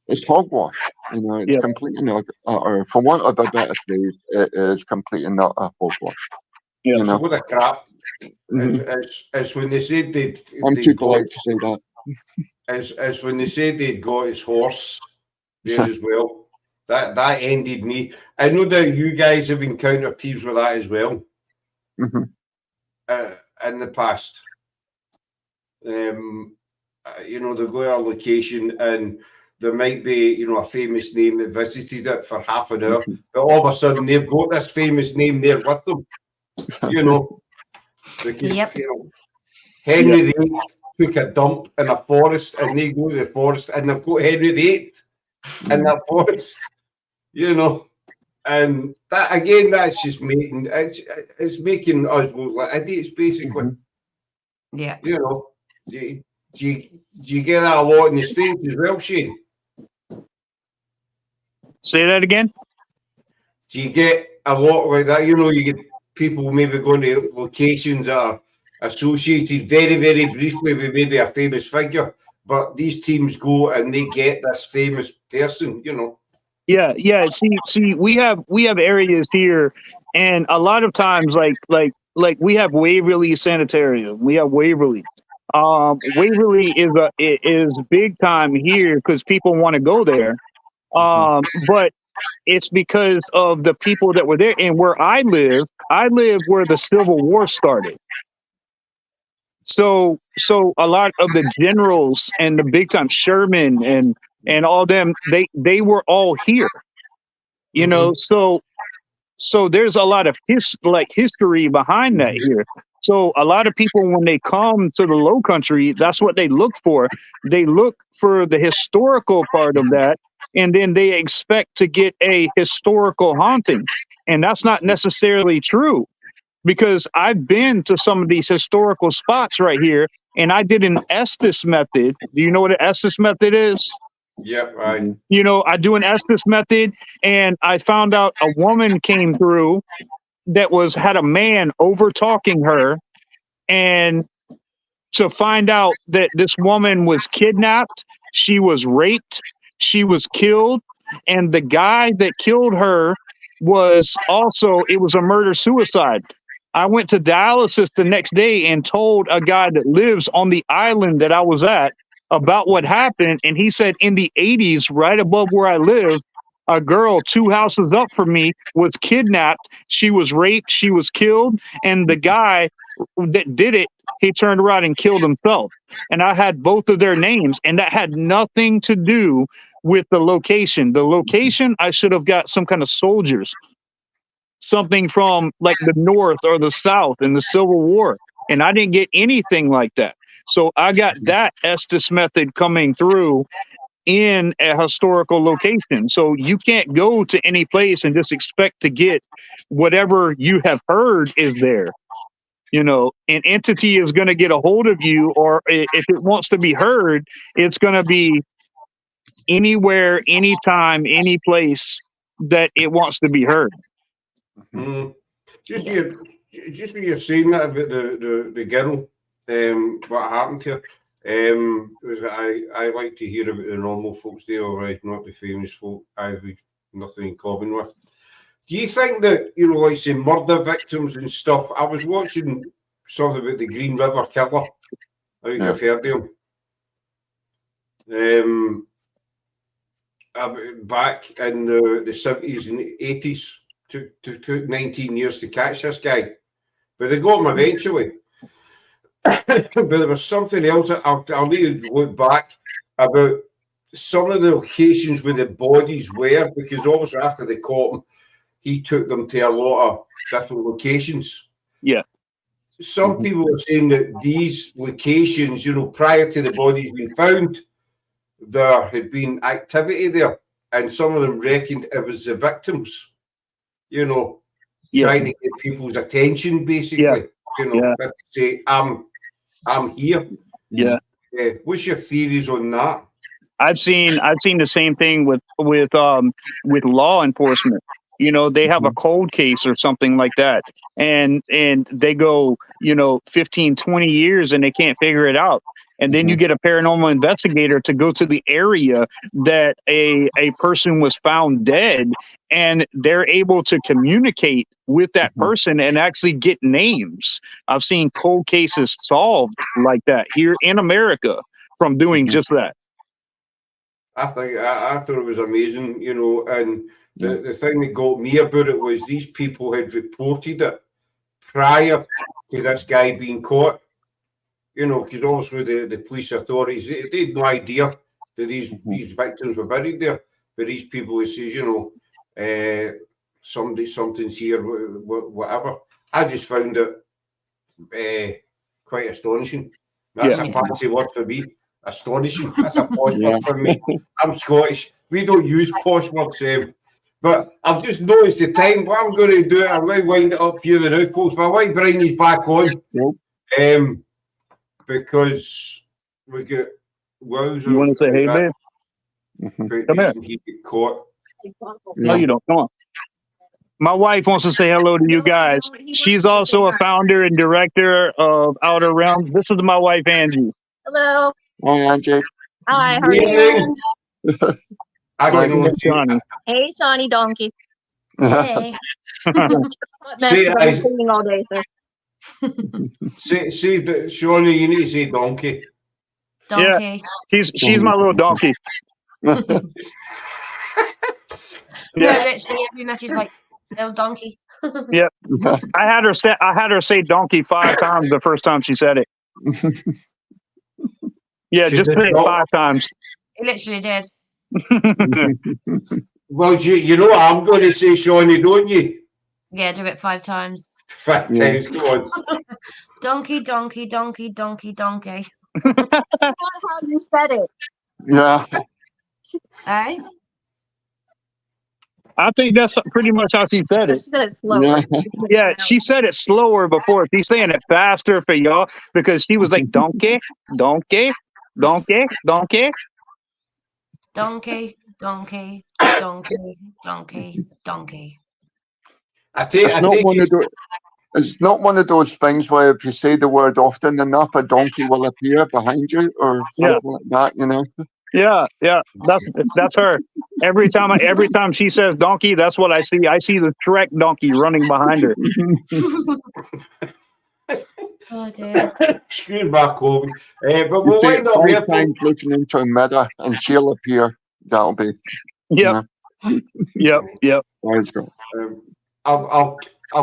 It's hogwash, it's completely and utter, for want of a better phrase, it is completely and utter hogwash. Yeah. So what a crap. Mm-hmm. It's when they said I'm too polite to say that. It's when they said they'd got his horse there as well. That ended me. I know that you guys have encountered thieves with that as well. Mm-hmm. In the past. They go to a location and there might be, a famous name that visited it for half an hour, but all of a sudden they've got this famous name there with them, because, Henry VIII took a dump in a forest and they go to the forest and they've got Henry VIII in that forest, and that, again, that's just making, it's making us look like idiots, basically. Yeah. Do you get that a lot in the States as well, Shane? Say that again? Do you get a lot like that? You get people maybe going to locations that are associated very, very briefly with maybe a famous figure, but these teams go and they get this famous person, Yeah. See, we have areas here, and a lot of times, like we have Waverly Sanitarium. We have Waverly. Waverly is big time here because people want to go there. But it's because of the people that were there. And where I live where the Civil War started. So a lot of the generals and the big time Sherman and all them, they were all here, so there's a lot of history behind that here. So a lot of people, when they come to the Low Country, that's what they look for. They look for the historical part of that, and then they expect to get a historical haunting. And that's not necessarily true, because I've been to some of these historical spots right here, and I did an Estes method. Do you know what an Estes method is? Yep, right. I do an Estes method, and I found out a woman came through that had a man over talking her, and to find out that this woman was kidnapped, she was raped, she was killed, and the guy that killed her it was a murder-suicide. I went to dialysis the next day and told a guy that lives on the island that I was at about what happened, and he said in the 80s, right above where I live, a girl 2 houses up from me was kidnapped. She was raped, she was killed, and the guy that did it, he turned around and killed himself. And I had both of their names, and that had nothing to do with the location. The location, I should have got some kind of soldiers, something from like the North or the South in the Civil War, and I didn't get anything like that. So I got that Estes method coming through in a historical location. So you can't go to any place and just expect to get whatever you have heard is there. An entity is going to get a hold of you, or if it wants to be heard, it's going to be anywhere, anytime, any place that it wants to be heard. Just when you're saying that about the girl, what happened to her, I like to hear about the normal folks there, all right, not the famous folk I've nothing in common with. Do you think that, like say murder victims and stuff, I was watching something about the Green River Killer. I think you've heard of him. Back in the 70s and 80s, took 19 years to catch this guy. But they got him eventually. But there was something else I'll need to look back about some of the locations where the bodies were, because obviously after they caught him, he took them to a lot of different locations. Yeah. Some people are saying that these locations, prior to the bodies being found, there had been activity there, and some of them reckoned it was the victims, you know, trying to get people's attention, basically. You know, to say, I'm here. Yeah. What's your theories on that? I've seen the same thing with law enforcement. You know, they have a cold case or something like that, and they go, 15, 20 years and they can't figure it out. And then you get a paranormal investigator to go to the area that a person was found dead, and they're able to communicate with that person and actually get names. I've seen cold cases solved like that here in America from doing just that. I thought it was amazing, you know, and the thing that got me about it was these people had reported it prior to this guy being caught, you know, because obviously the police authorities, they had no idea that these victims were buried there. But these people who says, you know, something's here, whatever. I just found it quite astonishing. That's a fancy word for me. Astonishing. That's a posh word for me. I'm Scottish. We don't use posh words, but I've just noticed the time. What I'm going to do, I'm going to wind it up here now, folks. But I might bring these back on, because we get Wowzer. You want to say hey, babe? Come here. He get caught. No, you don't. Come on. My wife wants to say hello to you guys. She's also a founder and director of Outer Realms. This is my wife, Angie. Hello. Hi, Angie. Hi, how are you? Shani. Hey, Shani Donkey. Hey. I'm singing all day, sir. Say, Shani, you need to say donkey. Donkey. Yeah, she's my little donkey. Literally every message like little donkey. Yeah, I had her say donkey 5 times the first time she said it. Yeah, She just did say it not. 5 times. He literally did. Well, you know what I'm going to say, Shani, don't you? Yeah, do it 5 times. 5 times, go on. Donkey, donkey, donkey, donkey, donkey. That's how you said it. Yeah. Eh? I think that's pretty much how she said it. She said it slower. Yeah, she said it slower before. She's saying it faster for y'all because she was like donkey, donkey, donkey, donkey. Donkey, donkey, donkey, donkey, donkey. It's not one of those things where if you say the word often enough, a donkey will appear behind you or something like that, you know? Yeah, that's her. Every time she says donkey, that's what I see. I see the Shrek donkey running behind her. Oh dear. Excuse my Kobe. But You we'll say wind up here. 5 times looking into a mirror and she'll appear. That'll be. Yep. Yep. Let's go. I'll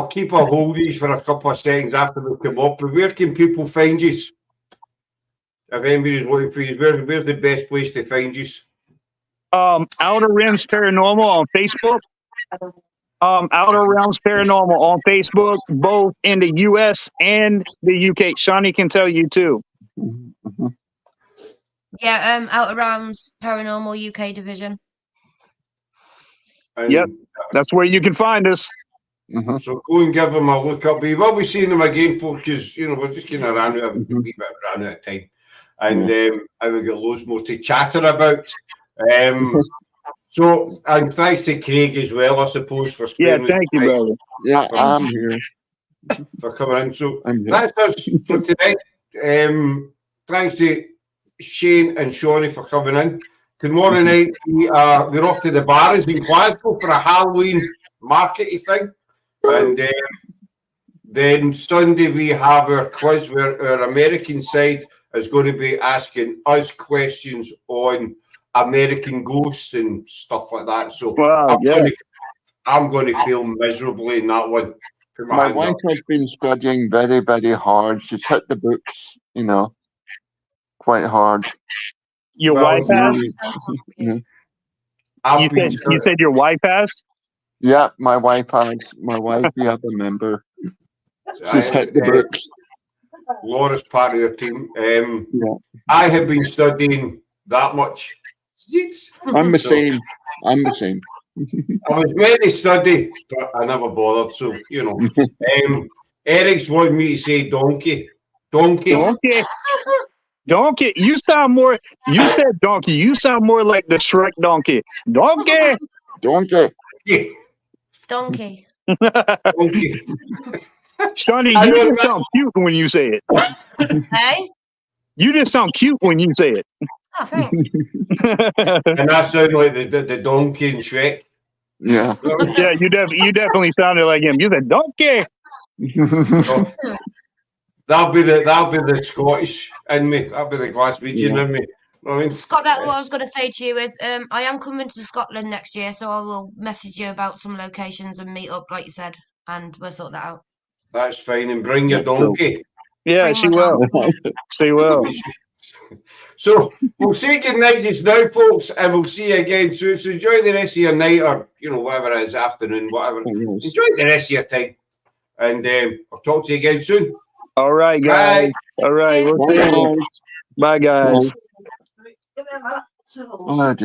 keep a hold of these for a couple of seconds after we come up. But where can people find you? If anybody's looking for you, where's the best place to find you? Outer Realms Paranormal on Facebook. Outer Realms Paranormal on Facebook, both in the US and the UK. Shani can tell you too. Yeah, Outer Realms Paranormal UK division. And Yep, that's where you can find us. So go and give them a look up. We will be seeing them again, folks, because we're just going to run out of time, and we've got loads more to chatter about. So, and thanks to Craig as well, I suppose, for spending thank you, brother. Yeah, I'm here for coming in. So that's us for tonight. Thanks to Shane and Shani for coming in. Tomorrow night we're off to the Barons in Glasgow for a Halloween markety thing, and then Sunday we have our quiz where our American side is going to be asking us questions on American ghosts and stuff like that. So I'm going to feel miserably in that one. My wife has been studying very, very hard. She's hit the books, quite hard. Your wife has? Yeah. You said your wife has? Yeah, my wife has. My wife, we have a member. She's hit the books. Laura's part of your team. I have been studying that much. I'm the same. I'm the same. I was meant to study, but I never bothered. So you know, Eric's wanted me to say donkey. Donkey. Donkey. You sound more. You said donkey. You sound more like the Shrek donkey. Donkey. Donkey. Donkey. Donkey. Shani, I you don't just know. sound cute when you say it. Hey? You just sound cute when you say it. Oh, thanks. And I sound like the donkey in Shrek. Yeah. Yeah, you definitely sounded like him. You said donkey. So, that'll be the Scottish in me. That'll be the Glaswegian in me. You know what I mean? Scott, that's what I was going to say to you is I am coming to Scotland next year, so I will message you about some locations and meet up, like you said, and we'll sort that out. That's fine. And bring your That's cool. donkey. Yeah, Bring she my will. donkey. She will. So we'll say good night just now, folks, and we'll see you again soon. So enjoy the rest of your night, or whatever it is, afternoon, whatever. Yes. Enjoy the rest of your time, and I'll talk to you again soon. All right, guys. All right. We'll see you. Bye. Bye, guys. Oh, dear.